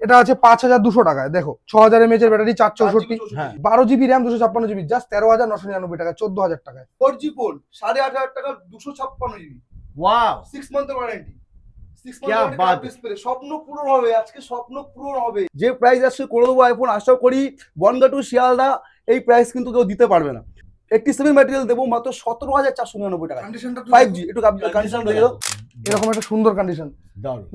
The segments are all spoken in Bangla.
এটা আছে 5200 টাকায়। দেখো 6000 mAh এর battery, 464, 12GB RAM, 256GB, just 13999 টাকা, 14000 টাকায়। 4G ফোন 8500 টাকা, 256GB। ওয়াও, 6 মান্থের ওয়ারেন্টি। স্বপ্ন পূরণ হবে, আজকে স্বপ্ন পূরণ হবে। যে প্রাইস আজকে করে দেবো আইফোন, আশা করি বনগা টু শিয়ালদা এই প্রাইস কিন্তু কেউ দিতে পারবে না। 87 ম্যাটেরিয়াল দেবো মাত্র 17499 টাকা। 5G একটু কন্ডিশন রয়ে গেল, এরকম একটা সুন্দর কন্ডিশন।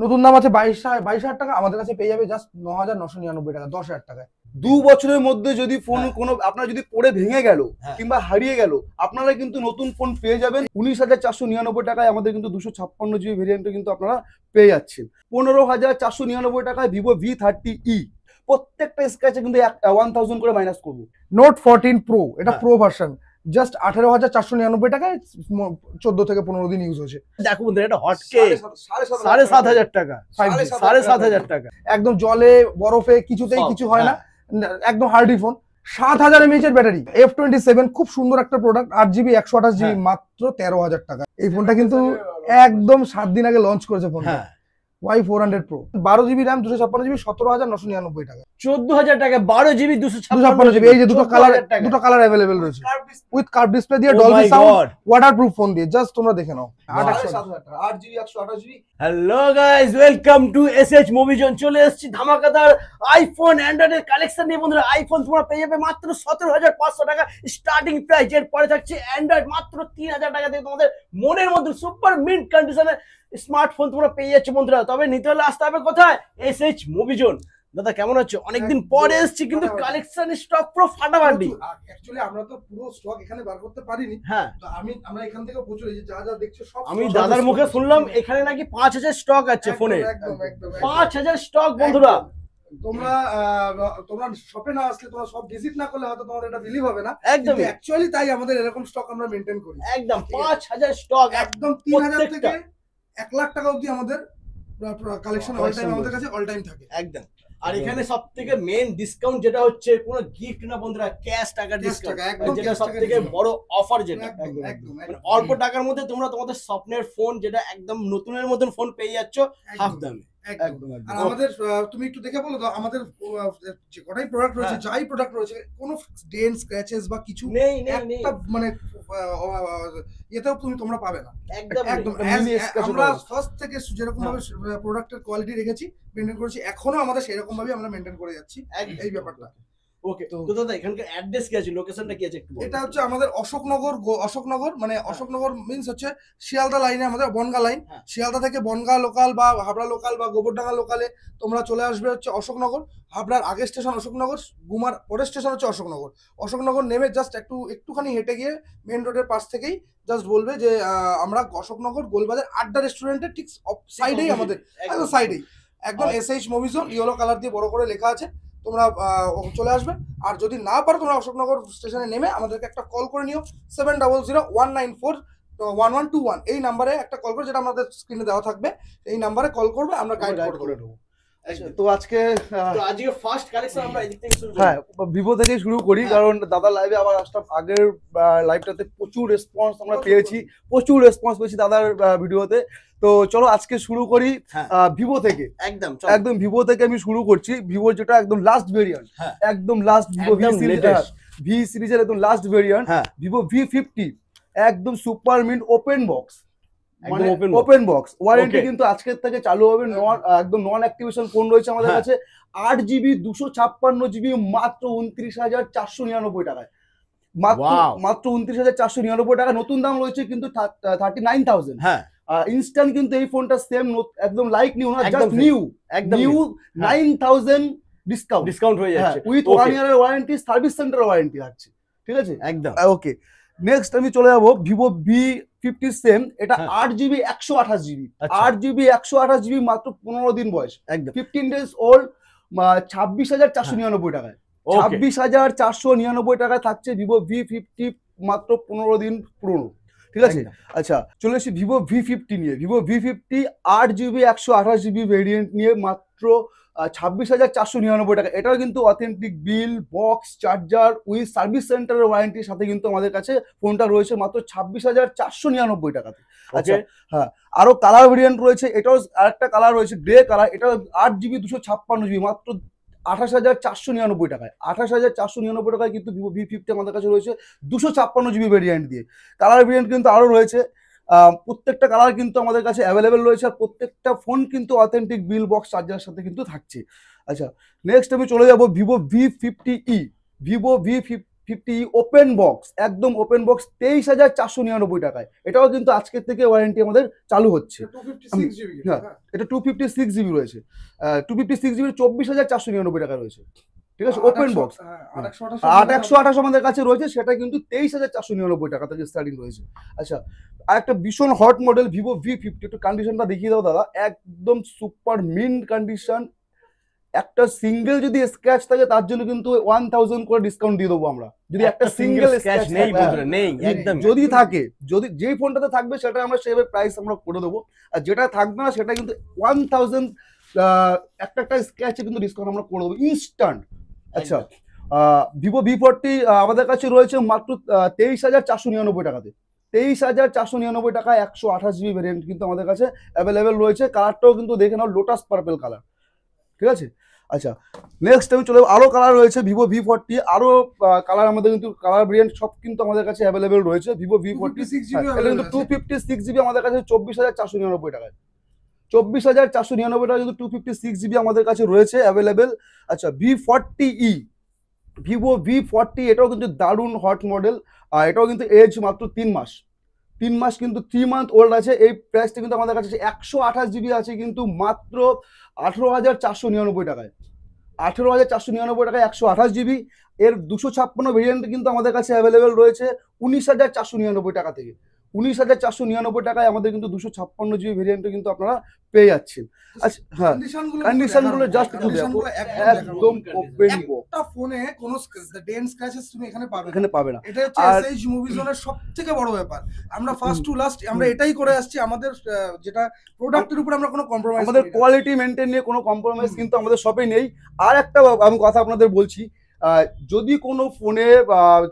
নতুন দাম আছে 22000 টাকা, আমাদের কাছে পেয়ে যাবে জাস্ট 9999 টাকা, 10000 টাকায়। 2 বছরের মধ্যে যদি ফোন কোনো আপনার যদি পড়ে ভেঙে গেল কিংবা হারিয়ে গেল, আপনারা কিন্তু নতুন ফোন পেয়ে যাবেন 19499 টাকায়। আমাদের কিন্তু 256GB ভেরিয়েন্টে কিন্তু আপনারা পেয়ে যাচ্ছেন। 15499 টাকায় ভিভো V30e। প্রত্যেকটা স্ক্র্যাচে কিন্তু 1000 করে মাইনাস করবো। নোট 14 প্রো, এটা প্রো ভার্সন, জাস্ট 18499 টাকায় 14 থেকে 15 দিন ইউজ হয়েছে। দেখো বন্ধুরা, এটা হটকে 7500 টাকা, 7500 টাকা। একদম জলে বরফে কিছুতেই কিছু হয় না, একদম হার্ডি ফোন। 7000 mAh এর ব্যাটারি, F27, খুব সুন্দর একটা প্রোডাক্ট। 8GB 128GB, মাত্র 13000 টাকা। এই ফোনটা কিন্তু একদম 7 দিন আগে লঞ্চ করেছে ফোনটা। Y400 Pro, 12GB RAM, 256GB, 17999 টাকা। 14000 টাকা, 12GB 256GB। এই যে দুটো কালার अवेलेबल রয়েছে, উইথ কার্ভ ডিসপ্লে দিয়ে, ডলবি সাউন্ড, ওয়াটারপ্রুফ ফোন দিয়ে। জাস্ট তোমরা দেখে নাও। 8GB 128GB। Hello guys, welcome to SH মুভিজন। চলে এসেছি ধামাকাদার আইফোন অ্যান্ড্রয়েডের কালেকশন নিয়ে। বন্ধুরা, আইফোন তোমরা পেয়ে যাবে মাত্র 17500 টাকা স্টার্টিং প্রাইস। এর পরে থাকছে অ্যান্ড্রয়েড মাত্র 3000 টাকা দিয়ে তোমাদের মনের মধ্যে সুপার মিন্ট কন্ডিশনে স্মার্টফোন তোমরা পেয়ে যাচ্ছ। বন্ধুরা, তবে নিতে হলে আসতে হবে কোথায়? এসএইচ মুভিজন। দাদা কেমন আছো? অনেকদিন পরে এসেছি, কিন্তু কালেকশন স্টক পুরো ফাটাফাটি। অ্যাকচুয়ালি আমরা তো পুরো স্টক এখানে বার করতে পারিনি। তো আমরা এখান থেকে প্রচুর, এই যে যা যা দেখছো সব, আমি দাদার মুখে শুনলাম এখানে নাকি 5000 স্টক আছে ফোনে। 5000 স্টক। বন্ধুরা, তোমরা শপে না আসলে, তোমরা সব ভিজিট না করলে হয়তো তোমাদের এটা বিলিভ হবে না। একদম অ্যাকচুয়ালি তাই আমাদের এরকম স্টক আমরা মেইনটেইন করি। একদম 5000 স্টক, একদম 3000 থেকে 1 লাখ টাকা অবধি আমাদের কালেকশন অল টাইম আমাদের কাছে অল টাইম থাকে। একদম। আর এখানে সবথেকে মেইন ডিসকাউন্ট যেটা হচ্ছে, কোনো গিফট না বন্ধুরা, ক্যাশ টাকা ডিসকাউন্ট, যেটা সবথেকে বড় অফার। যেটা মানে অল্প টাকার মধ্যে তোমরা তোমাদের স্বপ্নের ফোন, যেটা একদম নতুনের মতন ফোন পেয়ে যাচ্ছ হাফ দামে। একদম। আর আমাদের তুমি একটু দেখে বলো তো, আমাদের যে কটাই প্রোডাক্ট রয়েছে, যাই প্রোডাক্ট রয়েছে, কোনো ডেন্ট স্ক্র্যাচেস বা কিছু নেই, একটা মানে এটাও তোমরা পাবে না। একদম আমরা ফার্স্ট থেকে যেরকম ভাবে প্রোডাক্টের কোয়ালিটি রেখেছি, মেইনটেইন করেছি, এখনো আমাদের সেরকম ভাবে আমরা মেইনটেইন করে যাচ্ছি এই ব্যাপারটা। ওকে, তো দাদা এখানকার অ্যাড্রেস কি আছে, লোকেশনটা কি আছে একটু বলুন। এটা হচ্ছে আমাদের অশোকনগর, মানে অশোকনগর মিন্স হচ্ছে শিয়ালদা লাইনে, আমাদের বনগা লাইন। শিয়ালদা থেকে বনগা লোকাল বা হাবড়া লোকাল বা গোবরডাঙ্গা লোকালে তোমরা চলে আসবে হচ্ছে অশোকনগর। হাবড়ার আগের স্টেশন অশোকনগর, গুমার পরের স্টেশন হচ্ছে অশোকনগর। অশোকনগর নেমে জাস্ট একটুখানি হেঁটে গিয়ে মেন রোডের পাশ থেকেই জাস্ট বলবে যে আমরা অশোকনগর গোলবাজার আড্ডা রেস্টুরেন্টের ঠিক সাইডেই, আমাদের একদম সাইডেই, একদম এসএইচ মুভিজন ইয়েলো কালার দিয়ে বড় করে লেখা আছে। তোমরা চলে আসবে। আর যদি না পারো, তোমরা অশোকনগর স্টেশনে নেমে আমাদেরকে একটা কল করে নিও, 7001941121। এই নাম্বারে একটা কল করে, যেটা আমাদের স্ক্রিনে দেওয়া থাকবে, এই নাম্বারে কল করবে, আমরা গাইড করে দেবো। তো আজকে ফার্স্ট কালেকশন আমরা এদিক থেকে শুরু করি। হ্যাঁ, ভিভো থেকে শুরু করি, কারণ দাদা লাইভে আবার আসলাম। আগের লাইভটাতে প্রচুর রেসপন্স আমরা পেয়েছি, দাদার ভিডিওতে। তো চলো আজকে শুরু করি ভিভো থেকে। একদম ভিভো থেকে আমি শুরু করছি। ভিভোর যেটা একদম লাস্ট ভেরিয়েন্ট, একদম লাস্ট ভিভো ভি সিরিজের একদম লাস্ট ভেরিয়েন্ট, ভিভো V50, একদম super mint open box. Open box warranty কিন্তু আজকের থেকে চালু হবে। একদম নন অ্যাক্টিভেশন ফোন রয়েছে আমাদের কাছে। 8GB 256GB, মাত্র 29499 টাকায়। মাত্র 29499 টাকা। নতুন দাম রয়েছে কিন্তু 39000। ইনস্ট্যান্ট কিন্তু এই ফোনটা সেম একদম লাইক নিউ, না জাস্ট নিউ 9000 ডিসকাউন্ট হয়ে যাচ্ছে, উইথ 1 ইয়ারের ওয়ারেন্টি, সার্ভিস সেন্টার ওয়ারেন্টি আছে। ঠিক আছে, একদম ওকে। নেক্সট আমি চলে যাবো ভিভো V50 সেম। এটা 8GB 128GB, 8GB 128GB, মাত্র 15 দিন বয়স, একদম 15 ডেজ ওল্ড, 26499 টাকায়। 26499 টাকায় থাকছে ভিভো V50, মাত্র 15 দিন পুরনো। ঠিক আছে, আচ্ছা চলে এসেছি ভিভো V50 নিয়ে। Vivo V50 8GB 128GB variant নিয়ে মাত্র 26,499 টাকা। এটাও কিন্তু authentic bill, box, charger with service সেন্টারের ওয়ারেন্টির সাথে কিন্তু আমাদের কাছে ফোনটা রয়েছে মাত্র 26,499 টাকাতে। আচ্ছা, হ্যাঁ, আরো কালার ভেরিয়েন্ট রয়েছে। এটাও আরেকটা কালার রয়েছে গ্রে কালার, এটাও 8GB 256GB মাত্র 28,499 টাকায়। 28,499 টাকায় কিন্তু ভিভো V50 আমাদের কাছে রয়েছে 256GB ভেরিয়েন্ট দিয়ে। কালার ভেরিয়েন্ট কিন্তু আরো রয়েছে, প্রত্যেকটা কালার কিন্তু আমাদের কাছে অ্যাভেলেবেল রয়েছে, আর প্রত্যেকটা ফোন কিন্তু অথেন্টিক বিল, বক্স, চার্জারের সাথে কিন্তু থাকছে। আচ্ছা, নেক্সট আমি চলে যাব Vivo V50e। Vivo V50e open box, একদম ওপেন বক্স, 23,499 টাকায়। এটাও কিন্তু আজকের থেকে ওয়ারেন্টি আমাদের চালু হচ্ছে। 256GB, হ্যাঁ, এটা 256GB রয়েছে। 256GB 24,499 টাকা রয়েছে। ঠিক আছে, ওপেন বক্স। 828 আমাদের কাছে রয়েছে, সেটা কিন্তু 23,499 টাকা থেকে স্টার্টিং রয়েছে। আচ্ছা, আর একটা ভীষণ হট মডেল ভিভো V50, একটু কন্ডিশনটা দেখিয়ে দাও দাদা। একদম সুপার মিন্ট কন্ডিশন। একটা সিঙ্গেল যদি স্ক্র্যাচ থাকে তার জন্য কিন্তু 1000 করে ডিসকাউন্ট দিয়ে দেবো আমরা, যদি একটা সিঙ্গেল স্ক্র্যাচ নেই বন্ধুরা, নেই একদম। যদি থাকে, যদি যেই ফোনটাতে থাকবে সেটা আমরা সেভাবে প্রাইস আমরা করে দেবো, আর যেটা থাকবে না সেটা কিন্তু 1000 একটা স্ক্র্যাচে কিন্তু ডিসকাউন্ট আমরা করে দেবো ইনস্ট্যান্ট। আচ্ছা, ভিভো V40 আমাদের কাছে রয়েছে মাত্র 23,499 টাকাতে। 23,499 টাকায় 128GB ভেরিয়েন্ট কিন্তু আমাদের কাছে অ্যাভেলেবেল রয়েছে। কালারটাও কিন্তু দেখে নাও, লোটাস পার্পেল কালার। ঠিক আছে, আচ্ছা, নেক্সট আমি চলে আরো কালার রয়েছে ভিভো V40, আরো কালার আমাদের কিন্তু কালার ভেরিয়েন্ট সব কিন্তু আমাদের কাছে অ্যাভেলেবেল রয়েছে। ভিভো V40 এটা কিন্তু 256GB আমাদের কাছে 24,499 টাকায়। 24,499 টাকা কিন্তু 256GB আমাদের কাছে রয়েছে অ্যাভেলেবেল। আচ্ছা, V40e, ভিভো V40 এটাও কিন্তু দারুণ হট মডেল, আর এটাও কিন্তু এজ মাত্র 3 মাস। 3 মাস কিন্তু 3 মান্থ ওল্ড আছে। এই প্রাইসটা কিন্তু আমাদের কাছে 128GB আছে কিন্তু মাত্র 18,499 টাকায়। 18,499 টাকায় 128GB। এর 256 ভেরিয়েন্ট কিন্তু আমাদের কাছে অ্যাভেলেবেল রয়েছে 19,499 টাকা থেকে। 19,499 টাকায় আমাদের কিন্তু 256GB ভেরিয়েন্টে কিন্তু আপনারা পেয়ে যাচ্ছেন। আচ্ছা, হ্যাঁ, কন্ডিশনগুলো জাস্ট একটু দেখো, একদম ওপেন বক্স। একটা ফোনে কোনো ডেন্ট স্ক্র্যাচেস তুমি এখানে পাবে না। না। এটা হচ্ছে এসএইচ মুভি জোনের সবথেকে বড় ব্যাপার। আমরা ফার্স্ট টু লাস্ট আমরা এটাই করে আসছি। আমাদের যেটা প্রোডাক্টের উপর আমরা কোনো কম্প্রোমাইজ, আমাদের কোয়ালিটি মেনটেন নিয়ে কোনো কম্প্রোমাইজ কিন্তু আমাদের শপে নেই। আর একটা আমি কথা আপনাদের বলছি, যদি কোনো ফোনে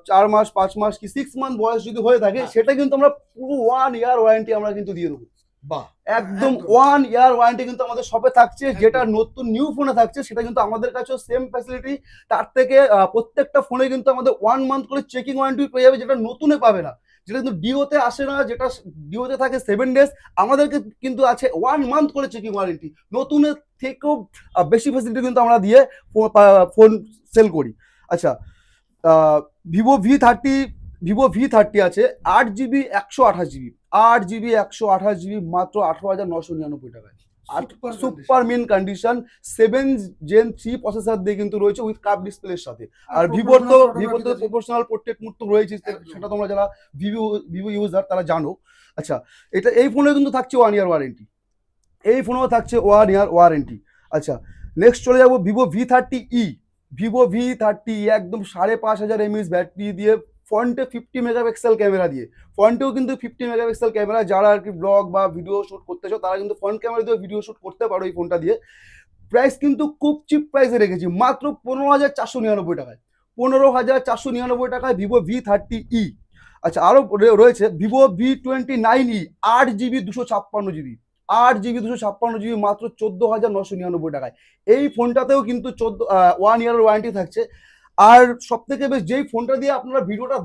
4 মাস 5 মাস কি 6 মান্থ বয়স যদি হয়ে থাকে, সেটা কিন্তু আমরা পুরো 1 ইয়ার ওয়ারেন্টি আমরা কিন্তু দিয়ে দেবো। বাহ, একদম 1 ইয়ার ওয়ারেন্টি কিন্তু আমাদের শপে থাকছে। যেটা নতুন নিউ ফোনে থাকছে সেটা কিন্তু আমাদের কাছেও সেম ফ্যাসিলিটি। তার থেকে প্রত্যেকটা ফোনে কিন্তু আমাদের 1 মান্থ করে চেকিং ওয়ারেন্টি পেয়ে যাবে, যেটা নতুনে পাবে না। যেটা কিন্তু ডিওতে আসে না, যেটা ডিওতে থাকে 7 ডেজ, আমাদেরকে কিন্তু আছে 1 মান্থ করে চেকিং ওয়ারেন্টি। নতুনের থেকেও বেশি ফ্যাসিলিটি কিন্তু আমরা দিয়ে ফোন সেল করি। আচ্ছা, ভিভো V30 আছে 8GB 128GB, 8GB 128GB মাত্র 18,999 টাকায়। Super mint condition, 7 Gen 3 processor দিয়ে কিন্তু রয়েছে উইথ কার্ভ ডিসপ্লের সাথে। আর ভিভোর তো প্রফেশনাল পোর্ট্রেট মোড তো রয়েছে, সেটা তোমরা যারা ভিভো ইউজার তারা জানো। আচ্ছা, এই ফোনে কিন্তু থাকছে 1 ইয়ার ওয়ারেন্টি। এই ফোনেও থাকছে 1 ইয়ার ওয়ারেন্টি। আচ্ছা, নেক্সট চলে যাবো ভিভো V30e। ভিভো V30 একদম 5,500 mAh ব্যাটারি দিয়ে, ফ্রন্টে 50 মেগাপিক্সেল ক্যামেরা দিয়ে। ফ্রন্টেও কিন্তু 50 মেগাপিক্সেল ক্যামেরা, যারা আর কি ব্লগ বা ভিডিও শুট করতে চাও তারা কিন্তু ফ্রন্ট ক্যামেরা দিয়ে ভিডিও শুট করতে পারো এই ফোনটা দিয়ে। প্রাইস কিন্তু খুব চিপ প্রাইসে রেখেছি, মাত্র 15,499 টাকায়। 15,499 টাকায় ভিভো V30e। আচ্ছা, আরো রয়েছে Vivo V29e, 8GB 256GB, 8GB 256GB মাত্র 14,999 টাকায়। এই ফোনটাতেও কিন্তু 1 ইয়ারের ওয়ারেন্টি থাকছে। আর সব থেকে বেশ যেই ফোনটা দিয়ে আপনারা ভিডিওটা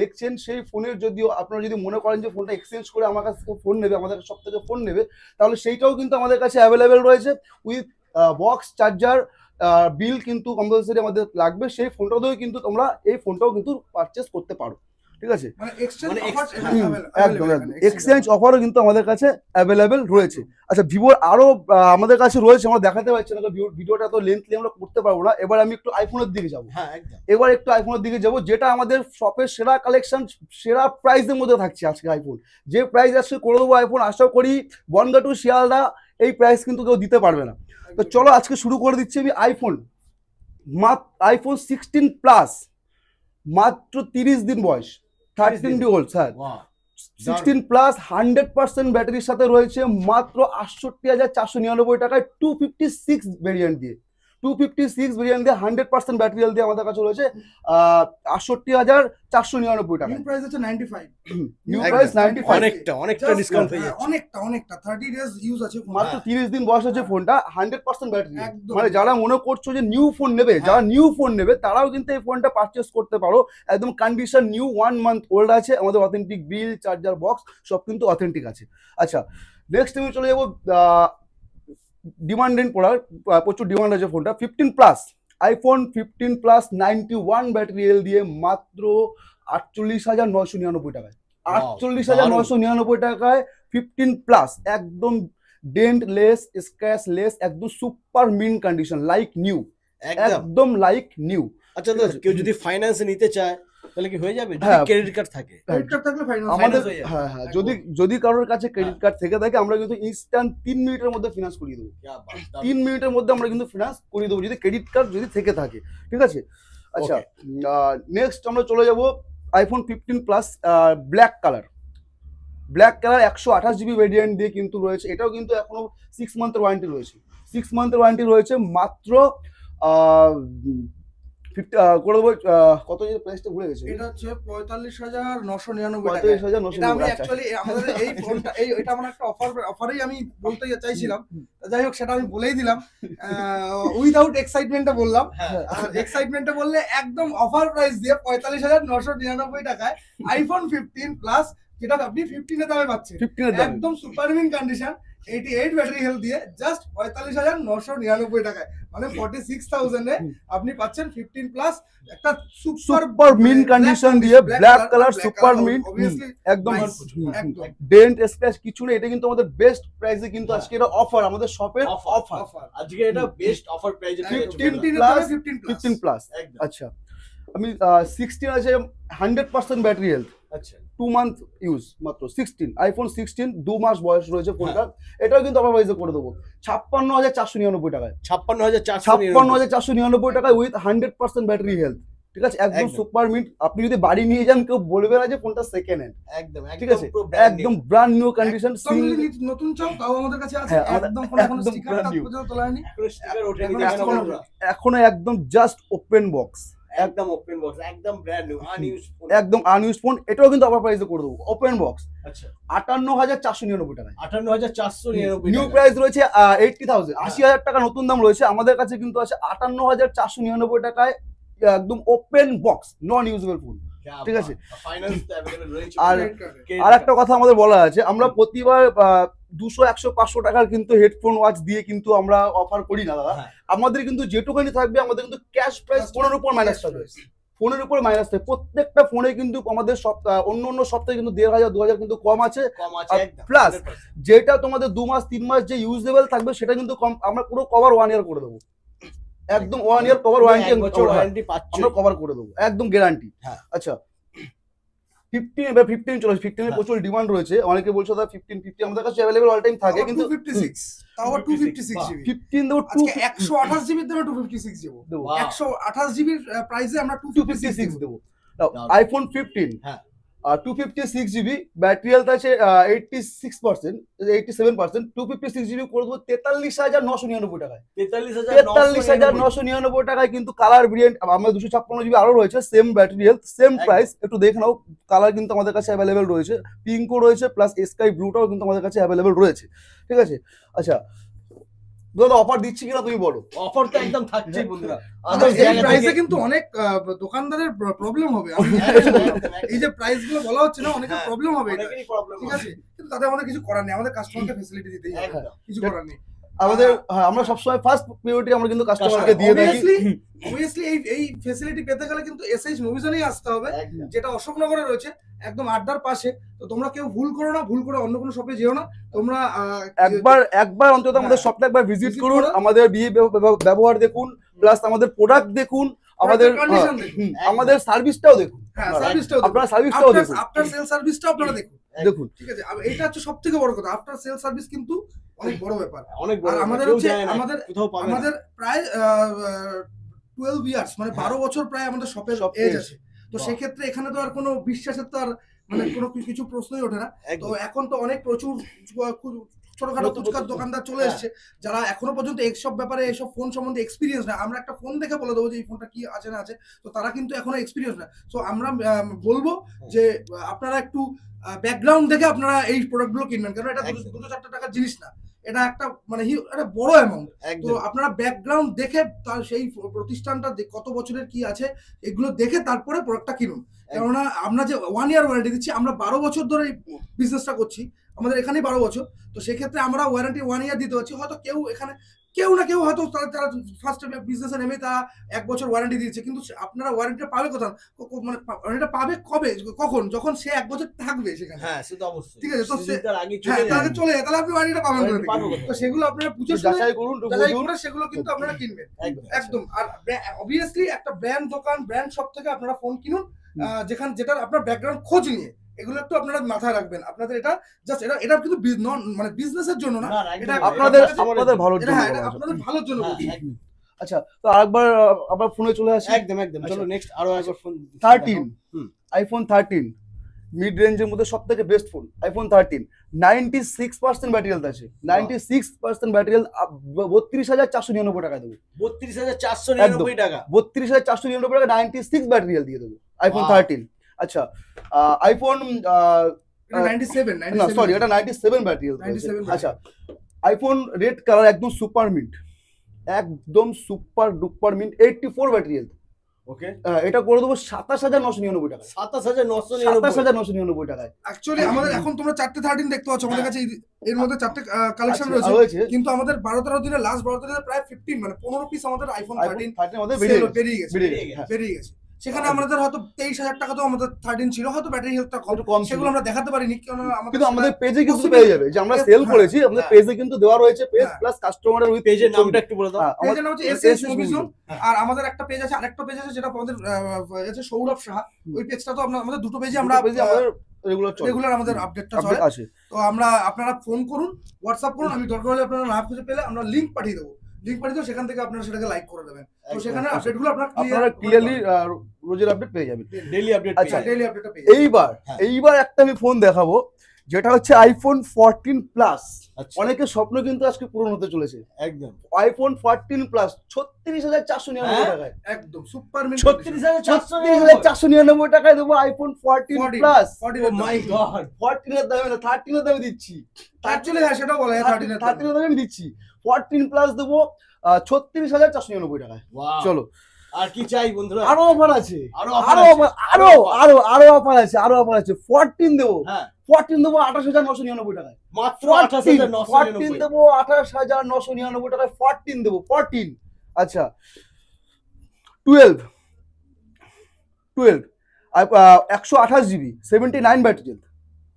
দেখছেন, সেই ফোনের যদিও আপনারা যদি মনে করেন যে ফোনটা এক্সচেঞ্জ করে আমার কাছ থেকে ফোন নেবে, আমাদের সব থেকে ফোন নেবে, তাহলে সেইটাও কিন্তু আমাদের কাছে অ্যাভেলেবেল রয়েছে উইথ বক্স, চার্জার, বিল কিন্তু কম্পালসারি আমাদের লাগবে। সেই ফোনটাতেও কিন্তু তোমরা এই ফোনটাও কিন্তু পারচেস করতে পারো। ঠিক আছে, একদম এক্সচেঞ্জ অফারও কিন্তু আমাদের কাছে অ্যাভেলেবেল রয়েছে। আচ্ছা, ভিভোর আরো আমাদের কাছে রয়েছে, আমরা দেখাতে পারছি না, ভিডিওটা তো লেন্থলি আমরা করতে পারবো না। এবার আমি একটু আইফোনের দিকে যাবো। হ্যাঁ একদম, এবার একটু আইফোনের দিকে যাবো, যেটা আমাদের শপের সেরা কালেকশন, সেরা প্রাইসের মধ্যে থাকছে আজকে আইফোন। যে প্রাইস আজকে করে দেবো আইফোন, আশা করি বনগা টু শিয়ালদা এই প্রাইস কিন্তু কেউ দিতে পারবে না। তো চলো আজকে শুরু করে দিচ্ছি আমি আইফোন 16 প্লাস, মাত্র 30 দিন বয়স, 13 ডি ওল্ড স্যার। 16 প্লাস 100% ব্যাটারির সাথে রয়েছে মাত্র 68,499 টাকায় 256 ভেরিয়েন্ট দিয়ে 256 ভেরিয়েন্ট দিয়ে 100% ব্যাটারি হেলথ দিয়ে আমাদের কাছে রয়েছে 68,499 টাকা। নিউ প্রাইস হচ্ছে 95, নিউ প্রাইস 95, অনেকটা ডিসকাউন্ট হয়ে যাচ্ছে। অনেকটা 30 ডেজ ইউজ আছে ফোন। মাত্র 30 দিন বয়স হচ্ছে ফোনটা, 100% ব্যাটারি। একদম। মানে যারা মনে করছো যে নিউ ফোন নেবে, যারা নিউ ফোন নেবে তারাও কিন্তু এই ফোনটা পারচেস করতে পারো। একদম কন্ডিশন নিউ, 1 মান্থ ওল্ড আছে, আমাদের অথেন্টিক বিল, চার্জার বক্স সব কিন্তু অথেন্টিক আছে। আচ্ছা, নেক্সট আমি চলে যাবো ডিমান্ডেড প্রোডাক্ট, প্রচুর ডিমান্ড আছে ফোনটা। 15 প্লাস আইফোন 15 প্লাস 91 ব্যাটারি এল দিয়ে মাত্র 48,999 টাকায়। 48,999 টাকায় 15 প্লাস, একদম ডেন্ট লেস, স্ক্র্যাচ লেস, একদম super mint condition, like new, একদম লাইক নিউ। আচ্ছা দাদা, কেউ যদি ফাইন্যান্সে নিতে চায় তাহলে কি হয়ে যাবে? যদি হ্যাঁ। ক্রেডিট কার্ড থাকে? ক্রেডিট কার্ড থাকলে ফাইনান্স আমাদের হয়ে যাবে। হ্যাঁ, যদি কারোর কাছে ক্রেডিট কার্ড থেকে থাকে আমরা কিন্তু ইনস্ট্যান্ট 3 মিনিটের মধ্যে ফিনান্স করিয়ে দেবো। 3 মিনিটের মধ্যে আমরা কিন্তু ফিনান্স করিয়ে দেবো যদি ক্রেডিট কার্ড যদি থেকে থাকে, ঠিক আছে? আচ্ছা, নেক্সট আমরা চলে যাব iPhone 15 plus black colour. 128 GB variant দিয়ে কিন্তু রয়েছে, এটাও কিন্তু এখনো 6 মান্থের ওয়ারেন্টি রয়েছে। 6 মান্থের ওয়ারেন্টি রয়েছে, মাত্র করে দেবো। কত প্রাইসটা ভুলে গেছে? এটা হচ্ছে 45,999 টাকা। 45,999 এটা আমি আচ্ছা। অ্যাকচুয়ালি আমাদের এই ফোনটা এটা আমার একটা অফারেই আমি বলতে চাইছিলাম, যাই হোক সেটা আমি বলেই দিলাম। উইদাউট এক্সাইটমেন্টে বললাম, আর এক্সাইটমেন্টে বললে একদম অফার প্রাইস দিয়ে 45,999 টাকায় আইফোন 15 প্লাস, যেটা আপনি 15 এর দামে পাচ্ছেন, 15 এর দামে। একদম super mint condition, 88 battery health দিয়ে জাস্ট 45,999 টাকায়, মানে 46,000 এ আপনি পাচ্ছেন 15 প্লাস একটা সুপার মিন কন্ডিশন দিয়ে, ব্ল্যাক কালার, সুপার মিন, একদম ডেন্ট স্ক্র্যাচ কিছু নেই। এটা কিন্তু আমাদের বেস্ট প্রাইসে কিন্তু আজকে এটা অফার, আমাদের শপের অফার আজকে এটা বেস্ট অফার প্রাইসে 15 প্লাস। আচ্ছা, আমি 16 আছে 100% ব্যাটারি হেলথ, আচ্ছা 2 মান্থ ইউজ, মাত্র 16 আইফোন 16 2 মাস বয়স রয়েছে ফোনটার। এটাও কিন্তু আমরা প্রাইসে করে দেবো 56,499 টাকায়। 56,499 টাকায় উইথ 100% ব্যাটারি হেলথ, ঠিক আছে? একদম সুপার মিট। আপনি যদি বাড়ি নিয়ে যান কেউ বলবে না যে ফোনটা সেকেন্ড হ্যান্ড, একদম ঠিক আছে? একদম ব্র্যান্ড নিউ কন্ডিশন, নতুন চাও তাও আমাদের কাছে আছে, একদম কোনো স্টিকার পর্যন্ত তোলা হয়নি, স্টিকার ওঠেনি এখনো একদম জাস্ট ওপেন বক্স, একদম ওপেন বক্স, একদম ব্র্যান্ড নিউ আনইউজড ফোন, একদম আনইউজ ফোন। এটাও কিন্তু আবার প্রাইসে করে দেবো ওপেন বক্স আচ্ছা 58,499 টাকায়। 58,499 নিউ প্রাইস রয়েছে 80,000, 80,000 টাকা নতুন দাম রয়েছে। আমাদের কাছে কিন্তু আছে 58,499 টাকায় একদম ওপেন বক্স নন ইউজেবল ফোন, ঠিক আছে? ফাইন্যান্স তো अवेलेबल রয়েছে। আর একটা কথা আমাদের বলা আছে, আমরা প্রতিবার 200, 100, 500 টাকার কিন্তু হেডফোন ওয়াচ দিয়ে কিন্তু আমরা অফার করি না দাদা। আমাদের কিন্তু যেটুকুনি থাকবে আমাদের কিন্তু ক্যাশ প্রাইস ফোনের উপর মাইনাস থাকবে, ফোনের উপর মাইনাস থাকবে। প্রত্যেকটা ফোনে কিন্তু আমাদের অন্য সপ্তাহে কিন্তু 1,500, 2,000 কিন্তু কম আছে। প্লাস যেটা তোমাদের 2 মাস 3 মাস যে ইউজেবল থাকবে সেটা কিন্তু কম, আমরা পুরো কভার 1 ইয়ার করে দেবো, একদম 1 ইয়ার কভার ওয়ারেন্টি আমরা কভার করে দেবো, একদম গ্যারান্টি। আচ্ছা 15 চলে, 15 এর প্রচুর ডিমান্ড রয়েছে। অনেকে বলছে দাদা 15 আমাদের কাছে अवेलेबल অল টাইম থাকে, কিন্তু 256 তাও 256 জিবি 15 দেবো, আজকে 128 জিবির দামে 256 দেবো। 128 জিবির প্রাইসে আমরা 256 দেবো। আইফোন 15 256 জিবি ব্যাটারি হেলথ আছে 86%, 87%, 256 জিবি করে দেবো 43,999 টাকায়। 43,999 টাকায় কিন্তু কালার ভেরিয়েন্ট আমাদের 256 জিবি আরো রয়েছে, same battery health, same price. একটু দেখে নাও, কালার কিন্তু আমাদের কাছে অ্যাভেলেবেল রয়েছে, পিঙ্কও রয়েছে, প্লাস স্কাই ব্লুটাও কিন্তু আমাদের কাছে অ্যাভেলেবেল রয়েছে, ঠিক আছে? আচ্ছা দাদা অফার দিচ্ছি কিনা তুমি বলো? অফার তো একদম থাকছেই বন্ধুরা। এই প্রাইসে কিন্তু অনেক দোকানদারের প্রবলেম হবে। এই যে প্রাইস গুলো বলা হচ্ছে না, অনেকের প্রবলেম হবে, ঠিক আছে? কিন্তু তাদের আমাদের কিছু করার নেই, আমাদের কাস্টমারকে ফ্যাসিলিটি দিতেই হবে, কিছু করার নেই। আমাদের আমরা সবসময় ফার্স্ট প্রায়োরিটি আমরা কিন্তু কাস্টমারকে দিয়ে থাকি। অবভিয়াসলি এই ফ্যাসিলিটি পেতে গেলে কিন্তু এসএইচ মুভিজনেই আসতে হবে, যেটা অশোকনগরে রয়েছে, একদম আড্ডার পাশে। তো তোমরা কেউ ভুল করো না, ভুল করে অন্য কোনো শপে যেও না। তোমরা একবার অন্তত আমাদের শপটা একবার ভিজিট করুন, আমাদের ব্যবহার দেখুন, প্লাস আমাদের প্রোডাক্ট দেখুন, আমাদের সার্ভিসটাও দেখুন। আপনারা সার্ভিসটাও দেখুন, আফটার সেল সার্ভিসটাও আপনারা দেখুন, ঠিক আছে? এটা হচ্ছে সবথেকে বড় কথা, আফটার সেল সার্ভিস কিন্তু অনেক বড় ব্যাপার, অনেক বড়। আমাদের প্রায় 12 ইয়ার্স, মানে 12 বছর প্রায় আমাদের শপের এজ আছে। তো সেক্ষেত্রে এখানে তো আর কোনো বিশ্বাসের তো আর মানে কোনো কিছু প্রশ্নই ওঠে না। তো এখন তো অনেক প্রচুর ছোটখাটো ফুচকার দোকানদার চলে এসছে যারা এখনো পর্যন্ত এইসব ব্যাপারে এসব ফোন সম্বন্ধে এক্সপিরিয়েন্স না। আমরা একটা ফোন দেখে বলে দেবো যে এই ফোনটা কি আছে না আছে, তো তারা কিন্তু এখনো এক্সপিরিয়েন্স না। সো আমরা বলবো যে আপনারা একটু ব্যাকগ্রাউন্ড দেখে আপনারা এই প্রোডাক্টগুলো কিনবেন, কারণ এটা 2-4 টাকার জিনিস না, এটা একটা মানে একটা বড় অ্যামাউন্ট। তো আপনারা ব্যাকগ্রাউন্ড দেখে তার সেই প্রতিষ্ঠানটা কত বছরের কি আছে এগুলো দেখে তারপরে প্রোডাক্টটা কিনুন। কেননা আমরা যে 1 ইয়ার ওয়ারেন্টি দিচ্ছি, আমরা 12 বছর ধরে এই বিজনেসটা করছি, আমাদের এখানেই 12 বছর। তো সেক্ষেত্রে আমরা ওয়ারেন্টি 1 ইয়ার দিতে পারছি। হয়তো কেউ না কেউ হয়তো তারা ফার্স্ট বিজনেসে নেমে তারা 1 বছর ওয়ারেন্টি দিচ্ছে, কিন্তু আপনারা ওয়ারেন্টিটা পাবে কোথায়, মানে ওয়ারেন্টিটা পাবে কবে, কখন, যখন সে 1 বছর থাকবে সেখানে। হ্যাঁ সে তো অবশ্যই, ঠিক আছে। তো তার আগে তাহলে চলে যায়, তাহলে আপনি ওয়ারেন্টিটা পাবেন কোথায়? তো সেগুলো আপনারা বুঝে যাচাই করুন, সেগুলো কিন্তু আপনারা কিনবেন একদম। আর অবভিয়াসলি একটা ব্র্যান্ড দোকান, ব্র্যান্ড শপ থেকে আপনারা ফোন কিনুন, যেটার আপনার ব্যাকগ্রাউন্ড খোঁজ নিয়ে। এগুলো একটু আপনারা মাথায় রাখবেন। আপনাদের এটা জাস্ট এটা কিন্তু মানে বিজনেসের জন্য না, এটা আপনাদের ভালোর জন্য, আপনাদের ভালোর জন্য। আচ্ছা, তো আরেকবার আবার ফোনে চলে আসি। একদম চলো নেক্সট আরো একবার ফোন 13 আইফোন 13 মিড রেঞ্জের মধ্যে সবথেকে best phone iPhone 13। 96% battery health আছে, 96% ব্যাটারি হেলথ। 32,499 টাকা দেবো। 32,499 টাকা, 32,499 টাকা 96 ব্যাটারি হেলথ দিয়ে দেবো আইফোন 13। আচ্ছা, আইফোন 97 না সরি, এটা 97 ব্যাটারি হেলথ। আচ্ছা, আইফোন রেড কালার একদম সুপার মিন্ট, একদম super duper mint, 84 battery health. Okay, এটা করে দেবো 27,999 টাকা। 27,999 টাকায়। অ্যাকচুয়ালি আমাদের এখন তোমরা 4টে 13 দেখতে পাচ্ছ আমাদের কাছে, এর মধ্যে 4টে কালেকশন রয়েছে, কিন্তু আমাদের 12-13 দিনে লাস্ট 12 দিনে প্রায় 15 মানে 15 পিস আমাদের আইফোন 13 আমাদের বেরিয়ে গেছে। সেখানে আমাদের হয়তো 23,000 টাকা তো আমাদের 13 ছিল, হয়তো ব্যাটারি হেলথটা কম, সেগুলো আমরা দেখাতে পারিনি, কারণ কিন্তু আমাদের পেজে কিন্তু পেয়ে যাবে, যে আমরা সেল করেছি আমাদের পেজে কিন্তু দেওয়া রয়েছে, পেজ প্লাস কাস্টমারের উইথ পেজের নামটা একটু বলে দাও। পেজের নাম হচ্ছে এসএস মুভিজন। আর আমাদের একটা পেজ আছে, আরেকটা পেজ আছে যেটা আমাদের আছে সৌরভ সাহা, ওই পেজটা তো আমাদের দুটো পেজে আমরা রেগুলার আমাদের আপডেটটা চলে। তো আপনারা ফোন করুন, হোয়াটসঅ্যাপ করুন, আমি দরকার হলে আপনারা না খুঁজে পেলে আমরা লিংক পাঠিয়ে দেবো, সেখান থেকে আপনারা সেটাকে লাইক করে দেবেন। তো সেখানে আপডেটগুলো আপনারা ক্লিয়ারলি রোজের আপডেট পেয়ে যাবেন, ডেইলি আপডেট। আচ্ছা, ডেইলি আপডেটটা পেয়ে যাবেন। এইবার একটা আমি ফোন দেখাবো যেটা হচ্ছে আইফোন 14 প্লাস। অনেকের স্বপ্ন কিন্তু আজকে পূরণ হতে চলেছে। একদম আইফোন 14 প্লাস 36,499 টাকায়, একদম সুপার মিন্ট। 36,499 টাকায় দেবো আইফোন 14 প্লাস। ও মাই গড, 14 এর দামে না, 13 এর দামে দিচ্ছি। অ্যাকচুয়ালি হ্যাঁ সেটা বলে 13 এর দামে আমি দিচ্ছি। 14 প্লাস দেবো 36,499 টাকায়। চলো, আর কি চাই বন্ধুরা? আরো অফার আছে, আরো অফার আছে। 14 দেবো, 14 দেবো 28,999 টাকায়, মাত্র 28,999 দেবো 28,999 টাকায় 14 দেবো 14। আচ্ছা, 12 128 জিবি 79 ব্যাটারি,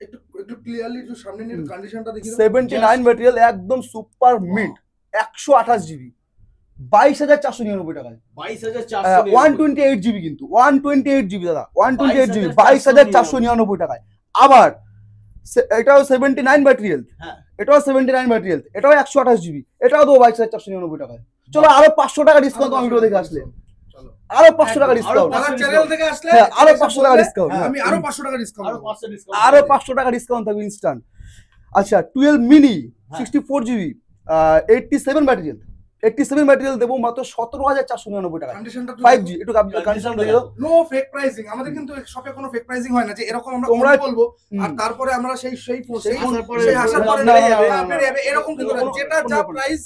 একটু ক্লিয়ারলি একটু সামনে নিয়ে কন্ডিশনটা দেখি। 79 ব্যাটারি একদম সুপার মিড, 128 জিবি 22,499 টাকায়। 22,499, 128 জিবি, কিন্তু 128 জিবি দাদা, 128 জিবি 22,499 টাকায়। আবার এটাও 79 ব্যাটারি হেলথ, এটাও 79 ব্যাটারি হেলথ, এটাও 128 জিবি, এটাও দেবো 22,499 টাকায়। চলো, আরো 500 টাকা ডিসকাউন্ট ভিডিও দেখে আসলে, আরো 500 টাকা ডিসকাউন্ট, চ্যানেল থেকে আসলে আরো 500 টাকা ডিসকাউন্ট, আমি আরো 500 টাকা ডিসকাউন্ট, আরো 500 টাকা ডিসকাউন্ট থাকবে ইনস্ট্যান্ট। আচ্ছা, 12 mini 64 GB 87 battery health, 87 battery দেবো মাত্র 17,499 টাকা। 5G একটু কন্ডিশন দেখে দাও। নো ফেক প্রাইসিং, আমাদের কিন্তু শপে কোনো ফেক প্রাইসিং হয় না যে এরকম আমরা বলবো আর তারপরে আমরা সেই আসার পরে বেরিয়ে যাবে, এরকম কিন্তু না। যেটা যা প্রাইস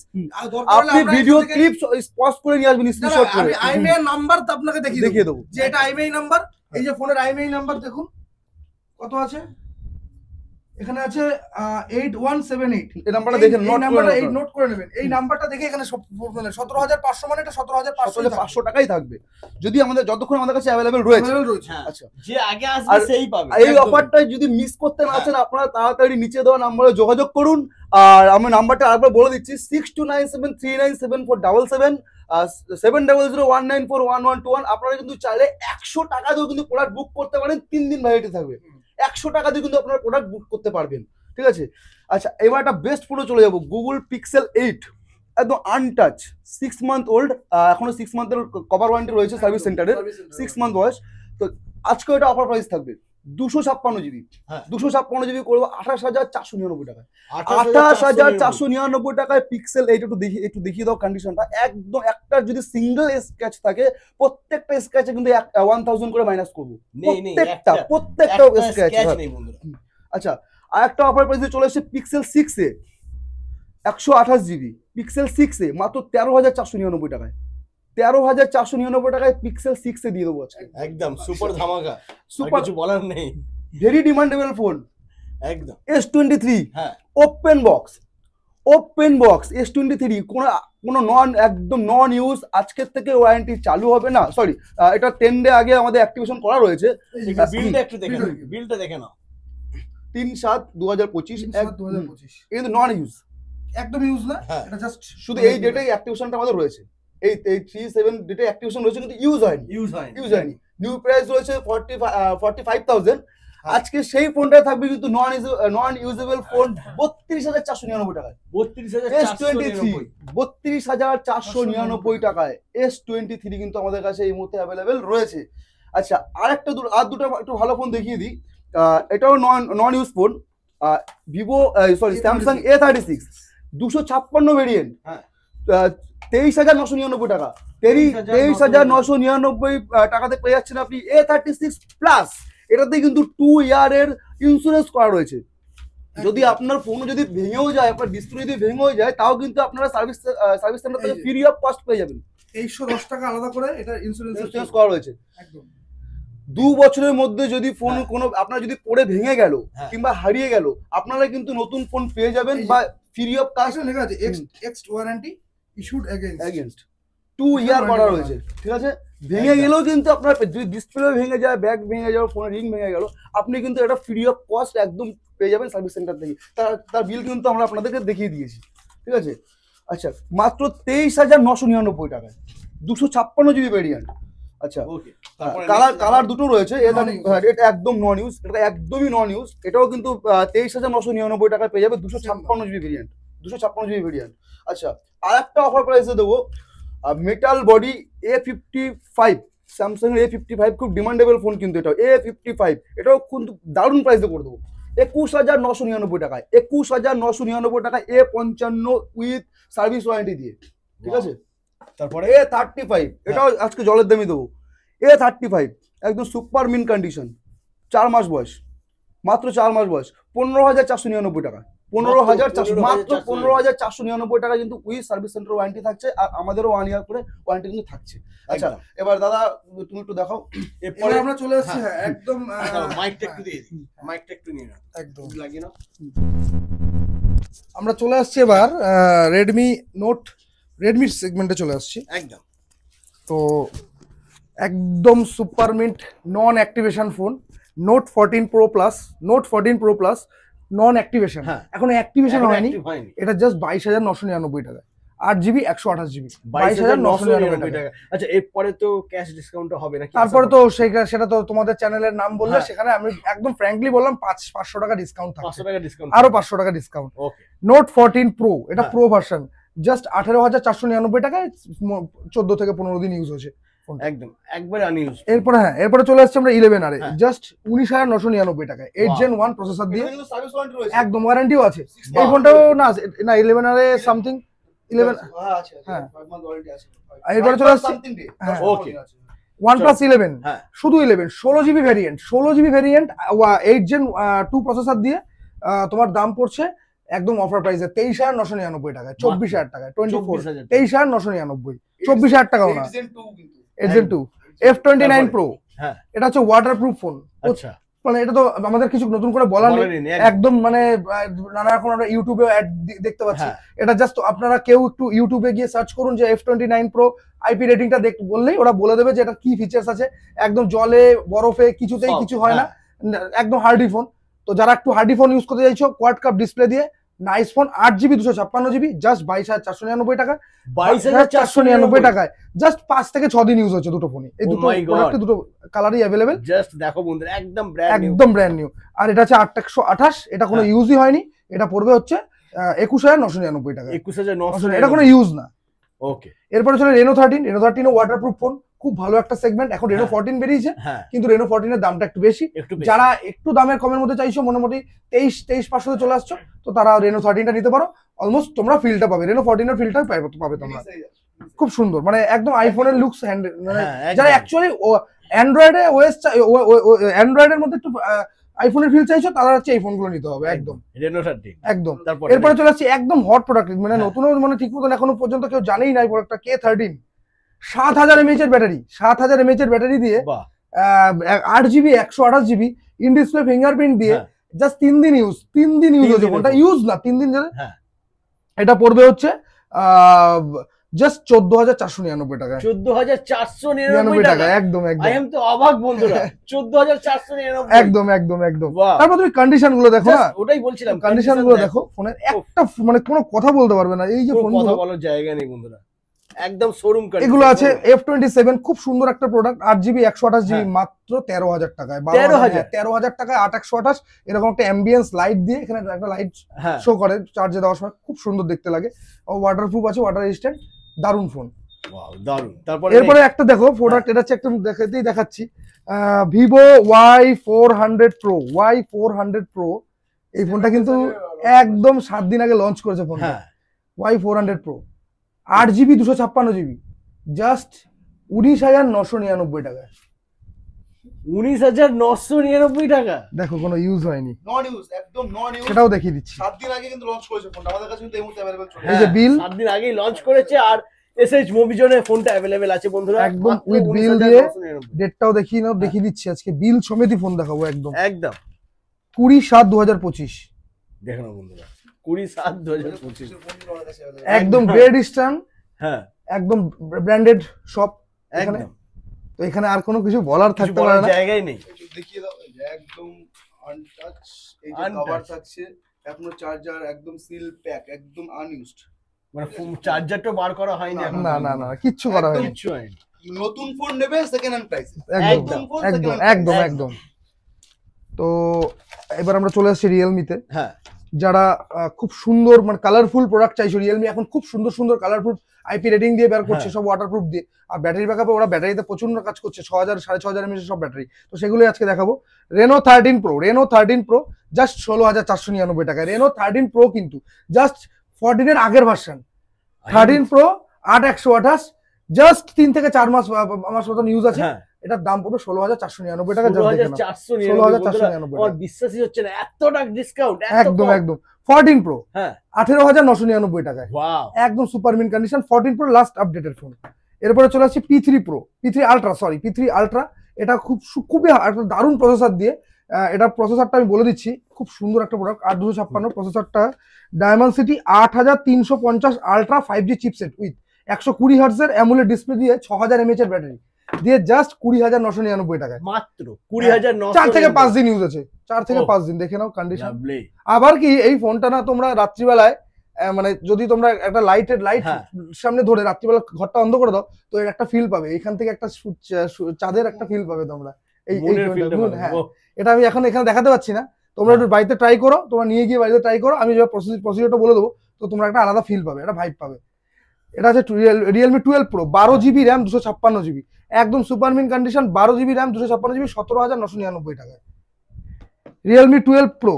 আপনি ভিডিও ক্লিপ স্পষ্ট করে নিয়ে আসবেন, স্ক্রিনশট করে। আমি আইএমআই নাম্বার তো আপনাকে দেখিয়ে দেবো যে এটা আইএমআই নাম্বার। এই যে ফোনের আইএমআই নাম্বার দেখুন কত আছে, এখানে আছে 8178। এই নাম্বারটা দেখে নোট করে নেবেন। এই নাম্বারটা দেখে এখানে 17,500 মানে এটা 17,500 টাকাই থাকবে, যদি আমাদের যতক্ষণ আমাদের কাছে অ্যাভেলেবল রয়েছে। আচ্ছা, যে আগে আসবে সেই পাবে। এই অফারটা যদি মিস করতে না চান, আপনারা তাড়াতাড়ি নিচে দেওয়া নম্বরে যোগাযোগ করুন। আর আমি নাম্বারটা আরেকবার বলে দিচ্ছি, 6297397477 70019411121। আপনারা কিন্তু চাইলে 100 টাকা দিয়েও কিন্তু প্রোডাক্ট বুক করতে পারেন, 3 দিন ভ্যালিডিটি থাকবে। 100 টাকা দিয়ে কিন্তু আপনারা প্রোডাক্ট বুক করতে পারবেন, ঠিক আছে। আচ্ছা, এবার একটা বেস্ট ফোনে চলে যাবো, গুগল পিক্সেল 8, একদম আনটাচ, 6 মান্থ ওল্ড, এখনো 6 মান্থের কভার ওয়ারেন্টি রয়েছে সার্ভিস সেন্টারে, 6 মান্থ বয়স। তো আজকে এটা অফার প্রাইস থাকবে 256 জিবি, হ্যাঁ। 256 জিবি করবো 28,499 টাকায়। 28,499 টাকায় পিক্সেল 8। একটু দেখিয়ে দাও কন্ডিশনটা। একদম একটা যদি সিঙ্গেল স্ক্র্যাচ থাকে, প্রত্যেকটা স্ক্র্যাচে কিন্তু 1000 করে মাইনাস করবো, প্রত্যেকটা স্ক্র্যাচ। আচ্ছা, আর একটা অফার প্রাইসে চলে এসেছে pixel 6a 128 GB, pixel 6a মাত্র 13,499 টাকায়। 13,499 টাকায় পিক্সেল 6a দিয়ে দেবো আজকে। একদম সুপার ধামাকা, সুপার, কিছু বলার নেই, ভেরি ডিমান্ডেবল ফোন। একদম S23 হ্যাঁ, ওপেন বক্স S23, কোনো একদম নন ইউজ। আজকের থেকে ওয়ারেন্টি চালু হবে না, সরি, এটা 10 ডে আগে আমাদের অ্যাক্টিভেশন করা রয়েছে। বিলটা একটু দেখে নাও, বিলটা দেখে নাও। 3/7/2025 2025 কিন্তু নন ইউজ, একদম ইউজ না, হ্যাঁ। এটা জাস্ট শুধু এই ডেটেই অ্যাক্টিভেশনটা আমাদের রয়েছে। এই 37 ডেটে অ্যাক্টিভেশন রয়েছে, কিন্তু ইউজ হয়নি। নিউ প্রাইস রয়েছে 45,000। আজকে সেই ফোনটা থাকবে কিন্তু নন ইউজেবল ফোন 32,499 টাকায়। 32,499 টাকায় S23 কিন্তু আমাদের কাছে এই মুহূর্তে অ্যাভেলেবেল রয়েছে। আচ্ছা, আর দুটো একটু ভালো ফোন দেখিয়ে দিই। এটাও নন use phone, Samsung A36 256 variant, 23,999 টাকা। 23,999 টাকাতে পেয়ে যাচ্ছেন আপনি A36 প্লাস। এটাতে কিন্তু 2 ইয়ারের ইন্স্যুরেন্স করা রয়েছে। যদি আপনার ফোন যদি ভেঙেও যায়, আপনার ডিসপ্লে যদি ভেঙেও যায়, তাও কিন্তু আপনারা সার্ভিস সেন্টার থেকে ফ্রি অফ কস্ট পেয়ে যাবেন। 110 টাকা আলাদা করে এটা ইন্স্যুরেন্স করা রয়েছে। একদম 2 বছরের মধ্যে যদি ফোন কোনো আপনার যদি পড়ে ভেঙে গেল কিংবা হারিয়ে গেল, আপনারা কিন্তু নতুন ফোন পেয়ে যাবেন বা ফ্রি অফ কস্ট। লেখা আছে এক্স ওয়ারেন্টি ইস্যুড এগেইনস্ট 2 ইয়ার করা রয়েছে, ঠিক আছে। ভেঙে গেলেও কিন্তু আপনার যদি ডিসপ্লে ভেঙে যায়, ব্যাগ ভেঙে যাও, ফোনের রিং ভেঙে গেল, আপনি কিন্তু এটা ফ্রি অফ কস্ট একদম পেয়ে যাবেন সার্ভিস সেন্টার থেকে। তার বিল কিন্তু আমরা আপনাদেরকে দেখিয়ে দিয়েছি, ঠিক আছে। আচ্ছা, মাত্র 23,999 টাকায় 256 জিবি ভেরিয়েন্ট। আচ্ছা, কালার দুটো রয়েছে। এটা একদম নন ইউজ, এটা একদমই নন ইউজ। এটাও কিন্তু 23,999 টাকায় পেয়ে যাবে 256 জিবি ভেরিয়েন্ট, 256 জিবি ভেরিয়েন্ট। আচ্ছা, আর একটা অফার প্রাইসে দেবো মেটাল বডি A55, স্যামসাং এর A55, খুব ডিমান্ডেবল ফোন কিন্তু এটাও A55। এটাও কিন্তু দারুণ প্রাইসে করে দেবো 21,999 টাকায়। 21,999 টাকায় A55 উইথ সার্ভিস ওয়ারেন্টি দিয়ে, ঠিক আছে। তারপরে A35, এটাও আজকে জলের দামই দেবো। A35 একদম সুপার মিন কন্ডিশন, 4 মাস বয়স, মাত্র 4 মাস বয়স, 15,499 টাকা। 15,400, মাত্র 15,499 টাকা কিন্তু উইথ সার্ভিস সেন্টার ওয়ারেন্টি থাকছে। আর আমাদেরও 1 ইয়ার করে ওয়ারেন্টি কিন্তু থাকছে। আচ্ছা, এবার দাদা তুমি একটু দেখাও। এরপরে আমরা চলে আসছি একদম মাইকটা একটু দিয়ে দিই, মাইকটা একটু নিয়ে নাও, একদম লাগিয়ে নাও। আমরা চলে আসছি এবার রেডমি সেগমেন্টে চলে আসছি একদম। তো একদম super mint non activation phone, note 14 pro plus non activation, এখনো অ্যাক্টিভেশন হয়নি। এটা জাস্ট 22,999 টাকা, 8GB 128GB, 22,999 টাকা। আচ্ছা, এরপরে তো ক্যাশ ডিসকাউন্ট হবে নাকি? তারপরে তো সেটা তো তোমাদের চ্যানেলের নাম বললে, সেখানে আমি একদম ফ্র্যাঙ্কলি বললাম 500 টাকা ডিসকাউন্ট থাকবে, 500 টাকা ডিসকাউন্ট, আরো 500 টাকা ডিসকাউন্ট। ওকে, নোট 14 প্রো, এটা প্রো ভার্সন, জাস্ট 18,499 টাকায় 14 থেকে 15 দিন ইউজ হয়েছে একদম একবারে আনইউজ। এরপরে চলে আসছে আমরা 11R এ, জাস্ট 19,999 টাকায় 8 Gen 1 প্রসেসর দিয়ে, একদম ওয়ারেন্টিও আছে। এই ফোনটাও না 11R এ সামথিং 11, হ্যাঁ, এরপরে চলে আসছে ওকে OnePlus 11, শুধু 11 16GB ভেরিয়েন্ট 8 Gen 2 প্রসেসর দিয়ে, তোমার দাম পড়ছে একদম অফার প্রাইসে 23,999 টাকায়, 24,000 টাকায়, 23,999, 24,000 টাকাও না। 8 Gen 2 F29 Pro, এটা হচ্ছে ওয়াটারপ্রুফ ফোন। আচ্ছা, মানে এটা তো আমাদের কিছু নতুন করে বলার নেই, একদম মানে নানা রকম আমরা ইউটিউবে অ্যাড দেখতে পাচ্ছি। এটা জাস্ট আপনারা কেউ একটু ইউটিউবে গিয়ে সার্চ করুন যে F29 Pro আইপি রেটিংটা বললেই ওরা বলে দেবে যে এটা কি ফিচার্স আছে। একদম জলে বরফে কিছুতেই কিছু হয় না, একদম হার্ডি ফোন। তো যারা একটু হার্ডি ফোন ইউজ করতে চাইছো, কোয়াড কাপ ডিসপ্লে দিয়ে nice phone, 8GB 256GB, just 22,499 টাকা, 22,499 টাকায় জাস্ট 5 থেকে 6 দিন ইউজ হচ্ছে দুটো ফোনই। এই দুটো প্রোডাক্টে দুটো কালারই অ্যাভেলেবেল, জাস্ট দেখো বন্ধুরা, একদম ব্র্যান্ড নিউ। আর এটা হচ্ছে 828, এটা কোনো ইউজই হয়নি। এটা পড়বে হচ্ছে 21,999 টাকা, 21,999, এটা কোনো ইউজ না। ওকে, এরপরে চলে Reno 13 ওয়াটারপ্রুফ ফোন, খুব ভালো একটা সেগমেন্ট। এখন রেনো 14 বেরিয়েছে, হ্যাঁ কিন্তু রেনো 14 এর দামটা একটু বেশি। একটু বেশি। যারা একটু দামের কমের মধ্যে চাইছো, মোটামুটি 23,500 চলে আসছো, তো তারা রেনো 13টা নিতে পারো। অলমোস্ট তোমরা ফিলটা পাবে, রেনো 14 এর ফিলটা পাবে তোমরা। খুব সুন্দর, মানে একদম আইফোনের লুকস, মানে হ্যাঁ, যারা একদম। অ্যাকচুয়ালি অ্যান্ড্রয়েডে ওএস অ্যান্ড্রয়েডের মধ্যে একটু আইফোনের ফিল চাইছো, তারা হচ্ছে এই ফোনগুলো নিতে হবে একদম রেনো 13 একদম। তারপরে এরপরে চলে আসছে একদম হট প্রোডাক্ট, মানে হ্যাঁ। নতুন মানে ঠিক মতন এখনো পর্যন্ত কেউ জানেই না এই প্রোডাক্টটা। K13 7000 mAh এর ব্যাটারি, 7000 mAh এর ব্যাটারি দিয়ে বাহ 8GB 128GB in display fingerprint দিয়ে হ্যাঁ। জাস্ট 3 দিন ইউজ হচ্ছে দিন ফোনটা, ইউজ। ইউজ না 3 দিন ধরে। হ্যাঁ এটা পড়বে হচ্ছে জাস্ট 14,499 টাকায়, 14,499 টাকা টাকা। একদম আই একদম এম তো অবাক বন্ধুরা, 14,499 একদম একদম একদম। বাহ। তারপর তুমি কন্ডিশন গুলো দেখো না, Just ওটাই বলছিলাম, কন্ডিশন গুলো দেখো ফোনের, একটা মানে কোনো কথা বলতে পারবে না এই যে কোনো ফোনগুলো। কথা বলার জায়গা নেই বন্ধুরা, একদম শোরুম কন্ডিশন। এগুলো আছে F27, খুব সুন্দর একটা প্রোডাক্ট, 8GB 128GB হ্যাঁ। মাত্র 13,000 টাকায়। 13,000 13,000 টাকায় 8 128, এরকম একটা অ্যাম্বিয়েন্স লাইট দিয়ে, এখানে একটা লাইট হ্যাঁ শো করে চার্জে দেওয়ার সময়, খুব সুন্দর দেখতে লাগে। ও ওয়াটারপ্রুফ আছে, ওয়াটার রেজিস্ট্যান্ট, দারুণ ফোন। ওয়াও দারুণ। তারপরে এরপরে একটা দেখো প্রোডাক্ট, এটা হচ্ছে একটা দেখাচ্ছি, Vivo Y400 Pro। Y400 Pro এই ফোনটা কিন্তু একদম 7 দিন আগে লঞ্চ করেছে ফোনটা। হ্যাঁ Y400 Pro 8GB 256GB just 19,999 টাকায়। 19,999 টাকা। দেখো কোনো ইউজ হয়নি, নন ইউজ, একদম নন ইউজ। সেটাও দেখিয়ে দিচ্ছি। 7 দিন আগে কিন্তু লঞ্চ করেছে ফোনটা, আমাদের কাছে কিন্তু এই মুহূর্তে अवेलेबल চলে। এই যে বিল, 7 দিন আগেই লঞ্চ করেছে, আর এসএইচ মুভিজনে ফোনটা अवेलेबल আছে বন্ধুরা, একদম মাত্র with bill 19,999 ডেটটাও দেখিয়ে দিচ্ছি, আজকে বিল সমেতই ফোন দেখাবো একদম। একদম 20/7/2025 দেখো না বন্ধুরা, 20/7/2025 একদম গ্রেড ইস্টার্ন, হ্যাঁ একদম ব্র্যান্ডেড শপ এখানে। একদম তো এখানে আর কোনো কিছু বলার কিছু থাকতে বলার পারে না। জায়গাই নেই। একটু দেখিয়ে দাও, এই যে একদম আনটাচ, এই যে Untouched। কভার থাকছে, এখনো চার্জার একদম সিল প্যাক, একদম আনইউজড। মানে চার্জারটা বার করা হয়নি এখন। না না না, কিচ্ছু করা হয়নি। কিচ্ছু হয়নি। নতুন ফোন নেবে সেকেন্ড হ্যান্ড প্রাইসে, একদম একদম একদম একদম। তো এবার আমরা চলে আসছি রিয়েলমিতে। হ্যাঁ যারা খুব সুন্দর মানে কালারফুল প্রোডাক্ট চাইছো, রিয়েলমি এখন খুব সুন্দর সুন্দর কালারফুল আইপি রেটিং দিয়ে বের করছে, হ্যাঁ। সব ওয়াটারপ্রুফ দিয়ে। আর ব্যাটারি ব্যাকআপে ওরা ব্যাটারিতে প্রচন্ড কাজ করছে, 6,000 6,500 mAh সব ব্যাটারি। তো সেগুলোই আজকে দেখাবো। রেনো 13 প্রো জাস্ট 16,499 টাকায়। রেনো 13 প্রো কিন্তু জাস্ট 14 এর আগের ভার্সন। 13 প্রো 8/128 জাস্ট 3 থেকে 4 মাস মতন ইউজ আছে। হ্যাঁ এটার দাম পড়বে 16,499 টাকা। জাস্ট দেখে নাও 16,499 আমার বিশ্বাসই হচ্ছে না, এত টাকা ডিসকাউন্ট একদম একদম। 14 প্রো হ্যাঁ 18,999 টাকায়, ওয়াও একদম super mint condition. 14 pro last updated phone. এরপরে চলে আসছে P3 pro, P3 ultra, sorry P3 ultra. এটা খুবই একটা দারুণ প্রসেসর দিয়ে, এটা প্রসেসরটা আমি বলে দিচ্ছি, খুব সুন্দর একটা প্রোডাক্ট। 8,256 প্রসেসরটা, Dimensity 8350 ultra 5G chipset with 120 hertz এর অ্যামোলেড ডিসপ্লে দিয়ে 6,000 mAh এর ব্যাটারি দিয়ে জাস্ট 20,999 টাকায়। মাত্র 20,999 4 থেকে 5 দিন ইউজ আছে, 4 থেকে ও। 5 দিন, দেখে নাও কন্ডিশন। লাভলি। আবার কি এই ফোনটা না তোমরা রাত্রিবেলায় মানে যদি তোমরা একটা লাইট হ্যাঁ। সামনে ধরে রাত্রিবেলা ঘরটা অন্ধ করে দাও, তো এর একটা ফিল পাবে, এখান থেকে একটা চাঁদের একটা ফিল পাবে তোমরা। এই মনের ফোনটা, ফিলটা পাবে। হ্যাঁ, ও, এটা আমি এখন এখানে দেখাতে পাচ্ছি না, তোমরা একটু বাড়িতে ট্রাই করো, তোমরা নিয়ে গিয়ে বাড়িতে ট্রাই করো, আমি যে প্রসিডিউরটা বলে দেবো, তো তোমরা একটা আলাদা ফিল পাবে, একটা ভাইব পাবে। এটা আছে Realme 12 pro 12GB RAM 256GB, একদম super mint condition. 12GB RAM 256GB 17,999 টাকায়। Realme 12 pro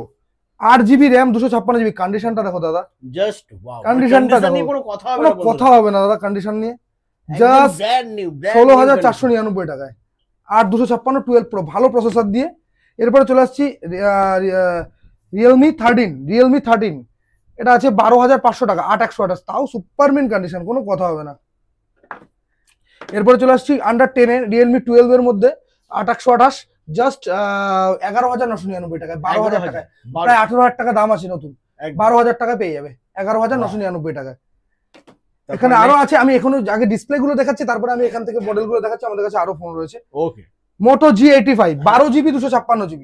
8GB RAM 256GB, কন্ডিশনটা দেখো দাদা, জাস্ট ওয়াও। কন্ডিশনটা কন্ডিশন নিয়ে দেখো। কোনো কথা হবে কোনো না কথা হবে না দাদা কন্ডিশন নিয়ে। জাস্ট জাস্ট ব্র্যান্ড নিউ 16,499 টাকায় 8/256 12 প্রো, ভালো প্রসেসর দিয়ে। এরপরে চলে আসছি রিয়েলমি 13। এটা আছে 12,500 টাকা, 8/128, তাও সুপার মিন কন্ডিশন, কোনো কথা হবে না। এরপরে চলে আসছি আন্ডার 10 এর রিয়েলমি 12 এর মধ্যে 8/128 জাস্ট 11,999 টাকায়, 12,000 টাকায়, প্রায় 18,000 টাকা দাম আছে নতুন, 12,000 টাকা পেয়ে যাবে 11,999 টাকায়। এখানে আরো আছে, আমি এখনো আগে ডিসপ্লে গুলো দেখাচ্ছি, তারপরে আমি এখান থেকে মডেল গুলো দেখাচ্ছি। আমাদের কাছে আরো ফোন রয়েছে। ওকে মোটো G85 12GB 256GB,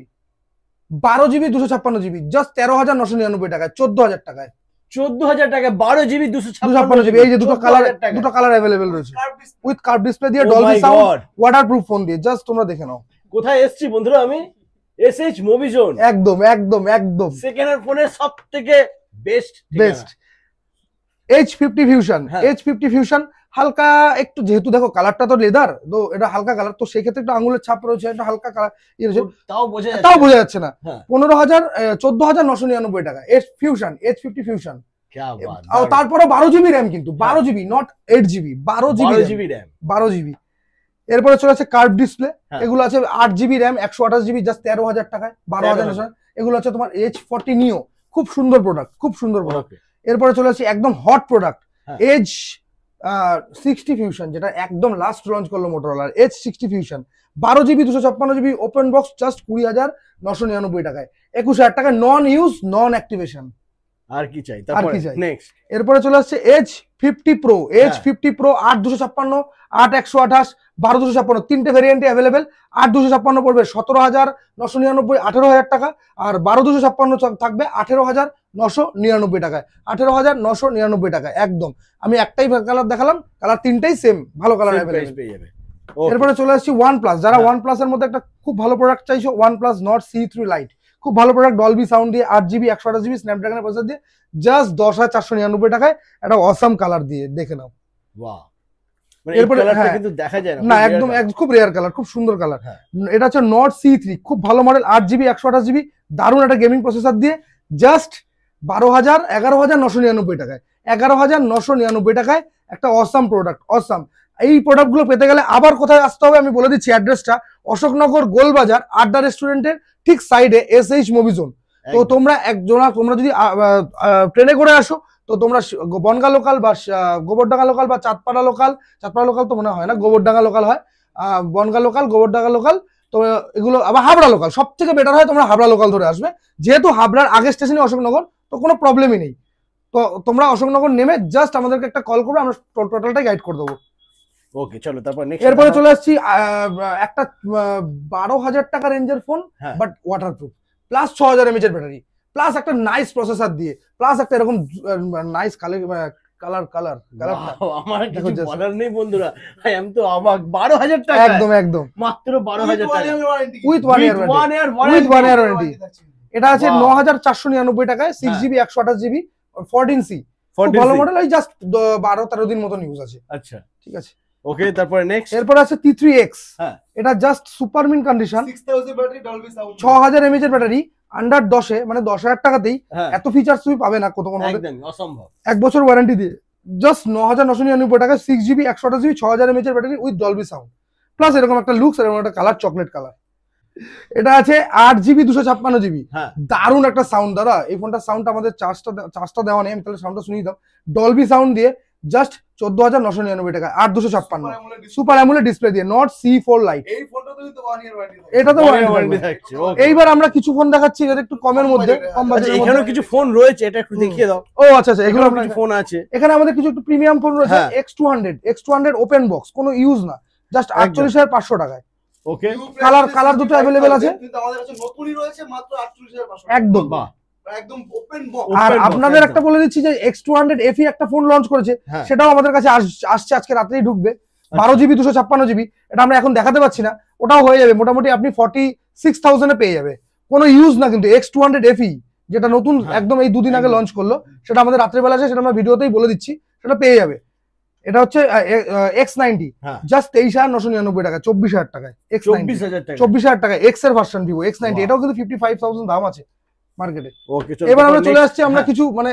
12GB 256GB just 13,999 টাকায়, 14,000 টাকায়, 14,000 টাকা 12GB 256GB। এই যে দুটো কালার অ্যাভেলেবেল রয়েছে উইথ কার্ভ ডিসপ্লে দিয়ে, Oh Dolby my sound, God! Waterproof phone দিয়ে। জাস্ট তোমরা দেখে নাও। কোথায় এসেছি বন্ধুরা আমি? SH movie zone. একদম একদম একদম সেকেন্ড হ্যান্ড ফোনের সবথেকে বেস্ট বেস্ট। H50 ফিউশন, হ্যাঁ। H50 ফিউশন হালকা একটু, যেহেতু দেখো কালারটা তো লেদার, তো এটা হালকা কালার, তো সেই ক্ষেত্রে একটু আঙুলের ছাপ রয়েছে, একটা হালকা কালার ইয়ে রয়েছে, তাও বোঝা যাচ্ছে না। 15,000 14,999 টাকা এজ ফিউশন, H50 ফিউশন। তারপরে 12 জিবি র্যাম, কিন্তু 12 GB, not 8 GB, 12 GB RAM, 12 GB. এরপরে চলে আসছে কার্ভ ডিসপ্লে, এগুলো আছে 8 জিবি র্যাম, 128 জিবি, জাস্ট 13,000 টাকায়, 12,000। এগুলো হচ্ছে তোমার H40 নিও, খুব সুন্দর প্রোডাক্ট, খুব সুন্দর প্রোডাক্ট। এরপরে চলে আসছে একদম হট প্রোডাক্ট, H60 ফিউশন, যেটা একদম লাস্ট লঞ্চ করলো মোটরোলার, H60 fusion, 12 GB 256 GB, open box, just 20,999 টাকায়, 21,000 টাকায়, নন ইউজ, নন অ্যাক্টিভেশন। আর কি চাই? নেক্সট এরপরে চলে আসছে H50 Pro, H50 Pro 8 256, 8 128, 12 256, তিনটে ভেরিয়েন্টে অ্যাভেলেবেল। 8 256 পড়বে 17,999, 18,000 টাকা, আর 12 256 থাকবে 18,999 টাকায়, 18,999 টাকায় একদম। আমি একটাই কালার দেখালাম, কালার তিনটাই সেম, ভালো কালার অ্যাভেলেবেল পেয়ে যাবে। এরপরে চলে আসছি OnePlus, যারা OnePlus এর মধ্যে একটা খুব ভালো প্রোডাক্ট চাইছো, OnePlus Nord C3 Lite, খুব ভালো প্রোডাক্ট, ডলবি সাউন্ড দিয়ে, 8 জিবি 128 জিবি স্ন্যাপড্রাগনের প্রসেসর দিয়ে, জাস্ট 10,499 টাকায়, একটা অসাম কালার দিয়ে, দেখে নাও। বাহ, এরপরে কিন্তু দেখা যায় না, একদম খুব রেয়ার কালার, খুব সুন্দর কালার। এটা হচ্ছে Nord C3, খুব ভালো মডেল, 8 জিবি 128 জিবি, দারুণ একটা গেমিং প্রসেসর দিয়ে, জাস্ট 11,999 টাকায়, 11,999 টাকায় একটা অসাম প্রোডাক্ট, অসাম। এই প্রোডাক্টগুলো পেতে গেলে আবার কোথায় আসতে হবে আমি বলে দিচ্ছি অ্যাড্রেসটা, অশোকনগর গোলবাজার আড্ডা রেস্টুরেন্টের ঠিক সাইডে SH মুভি জোন। তো তোমরা তোমরা যদি ট্রেনে করে আসো, তো তোমরা বনগা লোকাল বা গোবরডাঙ্গা লোকাল বা চাঁদপাড়া লোকাল তো মনে হয় না, গোবরডাঙ্গা লোকাল হয়, বনগা লোকাল, গোবরডাঙ্গা লোকাল, তো এগুলো আবার হাবড়া লোকাল, সব থেকে বেটার হয় তোমরা হাবড়া লোকাল ধরে আসবে, যেহেতু হাবড়ার আগের স্টেশনে অশোকনগর, তো কোনো প্রবলেমই নেই। তো তোমরা অশোকনগর নেমে জাস্ট আমাদেরকে একটা কল করবে, আমরা টোটালটাই গাইড করে দেবো। ওকে, চলো তারপর এরপরে চলে আসছি একটা 12,000 টাকা রেঞ্জের phone, but waterproof, plus 6,000 mAh এর ব্যাটারি, প্লাস একটা নাইস প্রসেসর দিয়ে, প্লাস একটা এরকম নাইস কালার। আমার কিছু বলার নেই বন্ধুরা, আমি তো অবাক। 12,000 টাকা, একদম মাত্র 12,000 টাকা, উইথ 1 ইয়ার ওয়ারেন্টি। এটা আছে 9,499 টাকায়, 6 জিবি 128 জিবি, 14C, ভালো মডেল, ওই জাস্ট 12-13 দিন মতন ইউজ আছে। আচ্ছা, ঠিক আছে। ওকে, তারপরে নেক্সট। এরপর আছে T3X, এটা just super mint condition, 6000 battery, Dolby sound, 6,000 mAh এর ব্যাটারি, আন্ডার 10-এ, মানে 10,000 টাকাতেই এত ফিচারস তুমি পাবে না কোথাও, একদম অসম্ভব। 1 বছর ওয়ারেন্টি দিয়ে, জাস্ট 9,999 টাকা, 6 জিবি 128 জিবি, 6,000 mAh এর battery with Dolby sound, plus এরকম একটা লুকস, এরকম একটা কালার, চকলেট কালার। এটা আছে 8 জিবি 256 জিবি, দারুণ একটা সাউন্ড। দাদা এই ফোনটার সাউন্ড, আমাদের চার্জটা দেওয়া নেই, আমি তাহলে সাউন্ডটা শুনিয়ে দাও। ডলবি সাউন্ড দিয়ে জাস্ট 14,999 টাকা, 8,256, সুপার অ্যামোলেড ডিসপ্লে দিয়ে, Nord C4 Lite। এই ফোনটা তো 1 ইয়ার ওয়ারেন্টি, এটা তো ওয়ারেন্টি থাকছে। এইবার আমরা কিছু ফোন দেখাচ্ছি যেটা একটু কমের মধ্যে, কম বাজেটের মধ্যে। এখানেও কিছু ফোন রয়েছে, এটা একটু দেখিয়ে দাও। ও আচ্ছা, এগুলো কিছু ফোন আছে এখানে, আমাদের কিছু একটু প্রিমিয়াম ফোন রয়েছে, X200 ওপেন বক্স, কোনো ইউজ না, জাস্ট 48,500 টাকায়। ওকে, কালার দুটো अवेलेबल আছে, কিন্তু আমাদের কাছে নতুনই রয়েছে মাত্র 48,500 একদম। একদম ওপেন বক্স। আর আপনাদের একটা বলে দিচ্ছি যে X200 FE একটা ফোন লঞ্চ করেছে, সেটাও আমাদের কাছে আসছে, আজকে রাতেই ঢুকবে, 12 জিবি 256 জিবি। এটা আমরা এখন দেখাতে পাচ্ছি না, ওটাও হয়ে যাবে মোটামুটি, আপনি 46,000 এ পেয়ে যাবে, কোনো ইউজ না কিন্তু। X200 FE যেটা নতুন একদম এই দুদিন আগে লঞ্চ করলো, সেটা আমাদের রাত্রেবেলা আছে, সেটা আমরা ভিডিওতেই বলে দিচ্ছি, সেটা পেয়ে যাবে। এটা হচ্ছে X90, জাস্ট 23,999 টাকা, 24,000 টাকায়, 24,000 টাকা, X এর ভার্সন ভিভো X90, এটাও কিন্তু 55,000 দাম আছে মার্কেটে। এবার আমরা চলে আসছি, আমরা কিছু মানে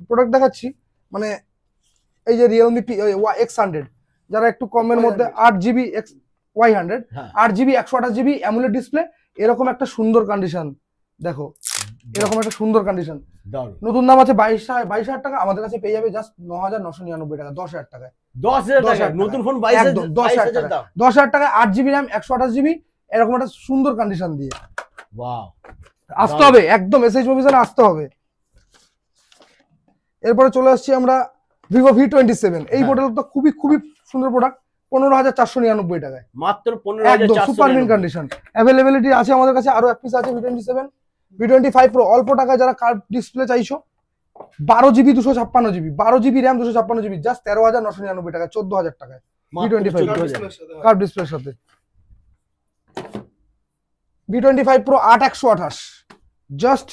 প্রোডাক্ট দেখাচ্ছি, মানে এই যে Realme X100, যারা একটু কমের মধ্যে, 8 GB Y100, 8 GB 128 GB AMOLED display, এরকম একটা সুন্দর কন্ডিশন, দেখো এরকম একটা সুন্দর কন্ডিশন, নতুন দাম আছে 22,000 টাকা, আমাদের কাছে পেয়ে যাবে জাস্ট 9,999 টাকা, 10,000 টাকায়, 10,000 টাকা নতুন ফোন, 22,000 টাকা, 10,000 টাকায় 8 জিবি র্যাম 128 জিবি, এরকম একটা সুন্দর কন্ডিশন দিয়ে। ওয়াও, আসতে হবে একদম, SH মোবিজনে আসতে হবে। এরপরে চলে আসছি আমরা Vivo V27, এই মডেল তো খুবই সুন্দর প্রোডাক্ট, 15,499 টাকায়, মাত্র 15,499, সুপার মিন কন্ডিশন। অ্যাভেলেবিলিটি আছে আমাদের কাছে, আরো এক পিস আছে V27, V25 Pro, অল্প টাকায় যারা কার্ভ ডিসপ্লে চাইছো, 12 GB 256 GB, 12 GB RAM 256 GB, just 13,999 টাকা, 14,000 টাকায়, V25 কার্ভ ডিসপ্লের সাথে। V25 Pro 8/128, জাস্ট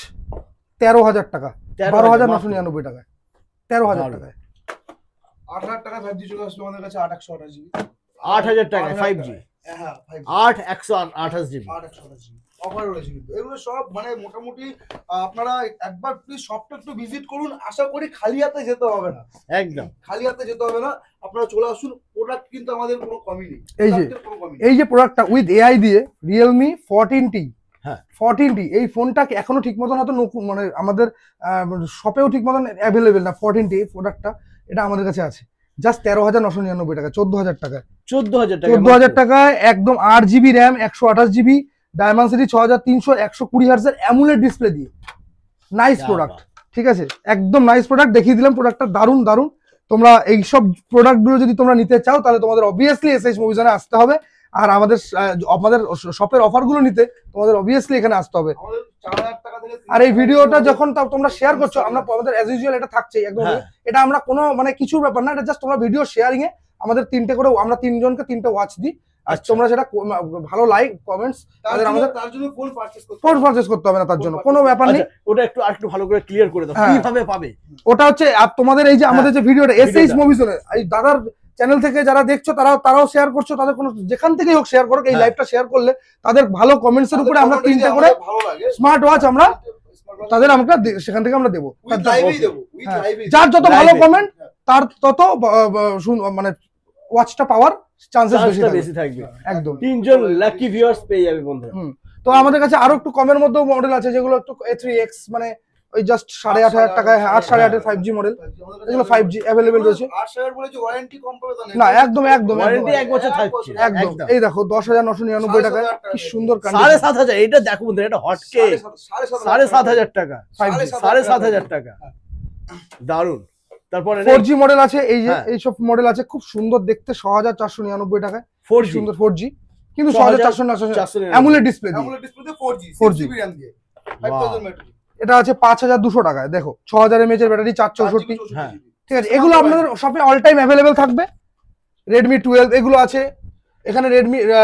13,000 টাকা, 12,999 টাকায়, 13,000 টাকায়। 8,000 টাকা 5G চলে আসবে আমাদের কাছে 8/128 জিবি। 8,000 টাকায় 5G, হ্যাঁ 5G 8/128 জিবি। 8/128 জিবি অফার রয়েছে কিন্তু এগুলো সব মানে মোটামুটি আপনারা একবার প্লিজ শপটা একটু ভিজিট করুন, আশা করি খালি হাতে যেতে হবে না, একদম খালি হাতে যেতে হবে না, আপনারা চলে আসুন, প্রোডাক্ট কিন্তু আমাদের কোনো কমই নেই, এই যে প্রোডাক্টের কোনো কমই নেই। এই যে প্রোডাক্টটা উইথ এআই দিয়ে Realme 14T, হ্যাঁ 14T এই ফোনটাকে এখনো ঠিক মতন হয়তো মানে আমাদের শপেও ঠিক মতন অ্যাভেলেবেল না। 14T এই প্রোডাক্টটা এটা আমাদের কাছে আছে জাস্ট 13,999 টাকা, 14,000 টাকায়, 14,000 টাকা, 14,000 টাকায় একদম 8GB র্যাম, 128GB ডায়মেনসিটি, 6300 120 হার্টজের অ্যামুলেট ডিসপ্লে দিয়ে নাইস প্রোডাক্ট। ঠিক আছে, একদম নাইস প্রোডাক্ট, দেখিয়ে দিলাম প্রোডাক্টটা দারুণ দারুণ। তোমরা এইসব প্রোডাক্টগুলো যদি তোমরা নিতে চাও তাহলে তোমাদের অবভিয়াসলি এসএইচ মুভিজনে আসতে হবে, আর আমাদের শপের অফারগুলো নিতে তোমাদের অবভিয়াসলি এখানে আসতে হবে। আমাদের 4,000 টাকা থেকে আর এই ভিডিওটা যখন তোমরা শেয়ার করছো, আমরা আমাদের অ্যাজ ইউজুয়াল এটা থাকছেই একদম, হ্যাঁ। এটা আমরা কোনো মানে কিছুর ব্যাপার না, এটা জাস্ট তোমরা ভিডিও শেয়ারিং এ আমাদের 3টে করে, আমরা 3জনকে 3টে ওয়াচ দিই, আর আচ্ছা। তোমরা সেটা ভালো লাইক কমেন্টস আমাদের তার জন্য ফোন পারচেজ করতে ফোন পারচেজ করতে হবে না, তার জন্য কোনো ব্যাপার নেই। আচ্ছা, ওটা একটু আরেকটু ভালো করে ক্লিয়ার করে দাও, হ্যাঁ। কিভাবে পাবে? ওটা হচ্ছে তোমাদের এই যে আমাদের যে ভিডিওটা এসএইচ মুভিজনে, এই দাদার চ্যানেল থেকে যারা দেখছো তারাও শেয়ার করছো, তাদের কোনো যেখান থেকেই হোক শেয়ার করো, এই হ্যাঁ। লাইভটা শেয়ার করলে তাদের ভালো কমেন্টস এর উপরে আমরা 3টে করে ভালো লাগে স্মার্ট ওয়াচ আমরা তাদের আমরা সেখান থেকে আমরা দেবো। উইথ লাইভই দেব, উইথ হ্যাঁ। লাইভই যার যত ভালো Live এ। কমেন্ট তার তত মানে ওয়াচটা পাওয়ার চান্সেস বেশি চার্জটা থাকবে। বেশি থাকবে। একদম। 3জন লাকি ভিউয়ার্স পেয়ে যাবে বন্ধুরা। হুম। তো আমাদের কাছে আরো একটু কমের মধ্যেও মডেল আছে যেগুলো একটু A3X মানে ওই জাস্ট 8,500 টাকায়, 8,500 5G মডেল, এগুলো 5G অ্যাভেলেবেল রয়েছে। 8,000 বলে যে ওয়ারেন্টি কম পাবে তা না একদম একদম ওয়ারেন্টি একদম 1 বছর থাকছে। একদম। এই দেখো 10,999 টাকায় কি সুন্দর কন্ডিশন, 7,500, এটা দেখো বন্ধুরা, এটা হট কেক, 7,500 টাকা, 7,500 টাকা, দারুন। তারপরে 4G মডেল আছে, এই যে হ্যাঁ। এইসব মডেল আছে খুব সুন্দর দেখতে, 6,499 টাকায় 4G সুন্দর 4G, কিন্তু 6,499 অ্যামুলেট ডিসপ্লে দিয়ে। AMOLED display 4G 4G GB RAM দিয়ে 5000 মেট্রিক, এটা আছে 5,200 টাকায়, দেখো 6,000 mAh এর ব্যাটারি, 464। হ্যাঁ। ঠিক আছে, এগুলো আপনাদের শপে অল টাইম অ্যাভেলেবেল থাকবে। Redmi 12 এগুলো আছে, এখানে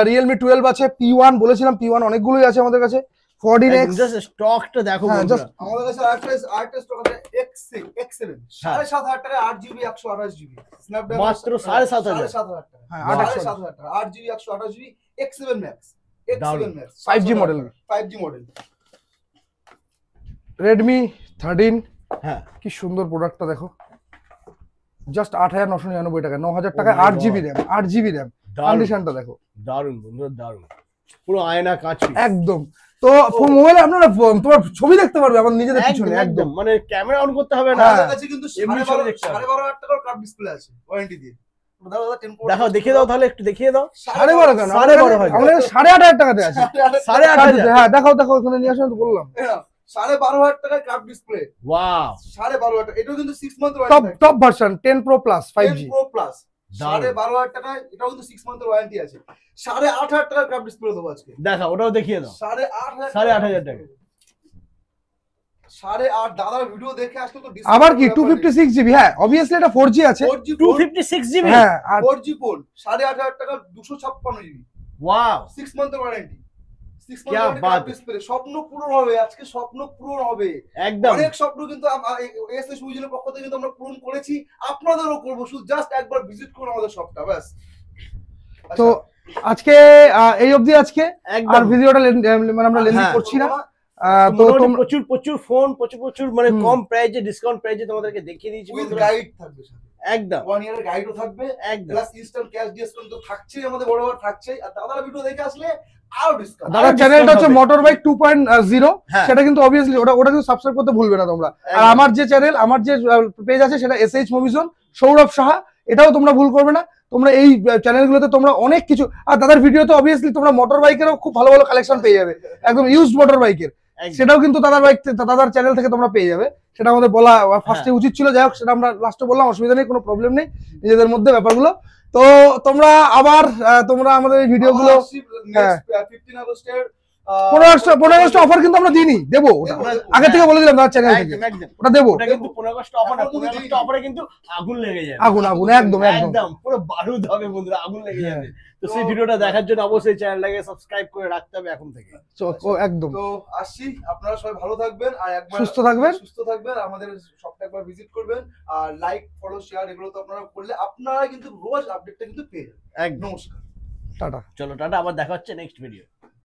Realme 12 আছে, P1 বলেছিলাম, P1 অনেকগুলোই আছে আমাদের কাছে, 14X। জাস্ট স্টকটা দেখো হ্যাঁ, বন্ধুরা। আমাদের কাছে আরটিএস স্টক আছে X7 7,500 টাকা 8GB 128GB স্ন্যাপড্রাগন মাত্র 7,500 7,500 টাকা, হ্যাঁ, 7,500 টাকা 8GB 128GB X7 Max, দারুণ। Max 5G model, 5G model. Redmi 13 হ্যাঁ কি সুন্দর প্রোডাক্টটা দেখো, জাস্ট 8,999 টাকা, 9,000 টাকায় Oh my 8GB RAM, 8GB RAM, দারুণ কন্ডিশনটা দেখো দারুণ বন্ধুরা, দারুণ, পুরো আয়না কাঁচি, একদম। তো মোবাইলে আপনারা তোমার ছবি দেখতে পারবে আমার নিজেদের পিছনে, একদম একদম। মানে ক্যামেরা অন করতে হবে না। হ্যাঁ। আমাদের কাছে কিন্তু এমনি ছবি দেখতে হবে। 12,500 টাকার কার্ভ ডিসপ্লে আছে ওয়ারেন্টি দিয়ে। দাদা দাদা 10 দেখো, দেখিয়ে দাও তাহলে, একটু দেখিয়ে দাও। 12.5 কেন, 12.5 হয়। আমাদের 8,500 টাকাতে আছে। 8,500 হ্যাঁ দেখাও দেখাও, ওখানে নিয়ে আসো, তো বললাম 12,500 টাকার কার্ভ ডিসপ্লে, ওয়াও 12,500 টাকা, এটাও কিন্তু 6 month top warranty, top version 10 Pro Plus 5G। 10 Pro Plus দারুণ। 12,500 টাকায়, এটাও কিন্তু 6 মান্থের ওয়ারেন্টি আছে। 8,500 টাকার কার্ভ ডিসপ্লে দেবো আজকে, দেখা, ওটাও দেখিয়ে দাও। 8,500 8,500 টাকা। 8,500 দাদার ভিডিও দেখে আসলে তো আবার কি 256GB, হ্যাঁ অবভিয়াসলি এটা 4G আছে। 256 জিবি, হ্যাঁ আর 4G ফোন 8,500 টাকা 256 জিবি, ওয়াও 6 মান্থের ওয়ারেন্টি, 6 क्या মান্থের बात ডিসপ্লে। স্বপ্ন পূরণ হবে আজকে, স্বপ্ন পূরণ হবে। একদম। অনেক স্বপ্ন কিন্তু এসএস মুভিজনের পক্ষ থেকে কিন্তু আমরা পূরণ করেছি, আপনাদেরও করবো, শুধু জাস্ট একবার ভিজিট করুন আমাদের শপটা, ব্যাস। তো আজকে এই অবধি আজকে, আর একদম। ভিডিওটা মানে আমরা লেন্দি হ্যাঁ। করছি না। তো মোটামুটি তোমরা প্রচুর প্রচুর ফোন, প্রচুর প্রচুর মানে হুম। কম প্রাইজে, ডিসকাউন্ট প্রাইজে তোমাদেরকে দেখিয়ে দিয়েছি উইথ বন্ধুরা। গাইড থাকবে সাথে, একদম 1 ইয়ারের গাইডও থাকবে, একদম। প্লাস ইনস্ট্যান্ট ক্যাশ ডিসকাউন্ট তো থাকছেই, আমাদের বড় থাকছেই। আর দাদার ভিডিও দেখে আসলে আরো ডিসকাউন্ট। দাদার আর চ্যানেলটা হচ্ছে discount হবে। মোটর বাইক 2.0, হ্যাঁ। সেটা কিন্তু অবভিয়াসলি ওটা কিন্তু সাবস্ক্রাইব করতে ভুলবে না তোমরা। আর একদম। আমার যে চ্যানেল, আমার যে পেজ আছে সেটা SH মুভিজন সৌরভ সাহা, এটাও তোমরা ভুল করবে না। তোমরা এই চ্যানেলগুলোতে তোমরা অনেক কিছু, আর দাদার ভিডিওতে অবভিয়াসলি তোমরা মোটর বাইকেরও খুব ভালো ভালো কালেকশন পেয়ে যাবে, একদম ইউজড মোটর বাইকের, একদম। সেটাও কিন্তু দাদার চ্যানেল থেকে তোমরা পেয়ে যাবে। সেটা আমাদের বলা ফার্স্টে উচিত ছিল, যাই হোক সেটা আমরা লাস্টে বললাম, অসুবিধা নেই, কোনো প্রবলেম নেই নিজেদের মধ্যে ব্যাপারগুলো। তো তোমরা আবার তোমরা আমাদের এই ভিডিওগুলো, হ্যাঁ। 15 আগস্টের 15 অফার কিন্তু আমরা দিইনি, দেবো ওটা আগে থেকে বলে দিলাম তার চ্যানেল থেকে, একদম একদম ওটা দেবো। ওটা কিন্তু 15 আগস্ট অফার না, 15 আগস্ট অফারে কিন্তু আগুন লেগে যাবে, আগুন আগুন একদম একদম। একদম পুরো বারুদ হবে বন্ধুরা, আগুন লেগে যাবে। তো সেই ভিডিওটা দেখার জন্য অবশ্যই চ্যানেলটাকে সাবস্ক্রাইব করে রাখতে হবে এখন থেকে। একদম। তো আসছি, আপনারা সবাই ভালো থাকবেন আর একবার সুস্থ থাকবেন, আমাদের শপটা একবার ভিজিট করবেন আর লাইক ফলো শেয়ার এগুলো তো আপনারা করলে আপনারা কিন্তু রোজ আপডেটটা কিন্তু পেয়ে যাবেন। একদম। নমস্কার, টাটা। চলো টাটা, আবার দেখা হচ্ছে নেক্সট ভিডিও।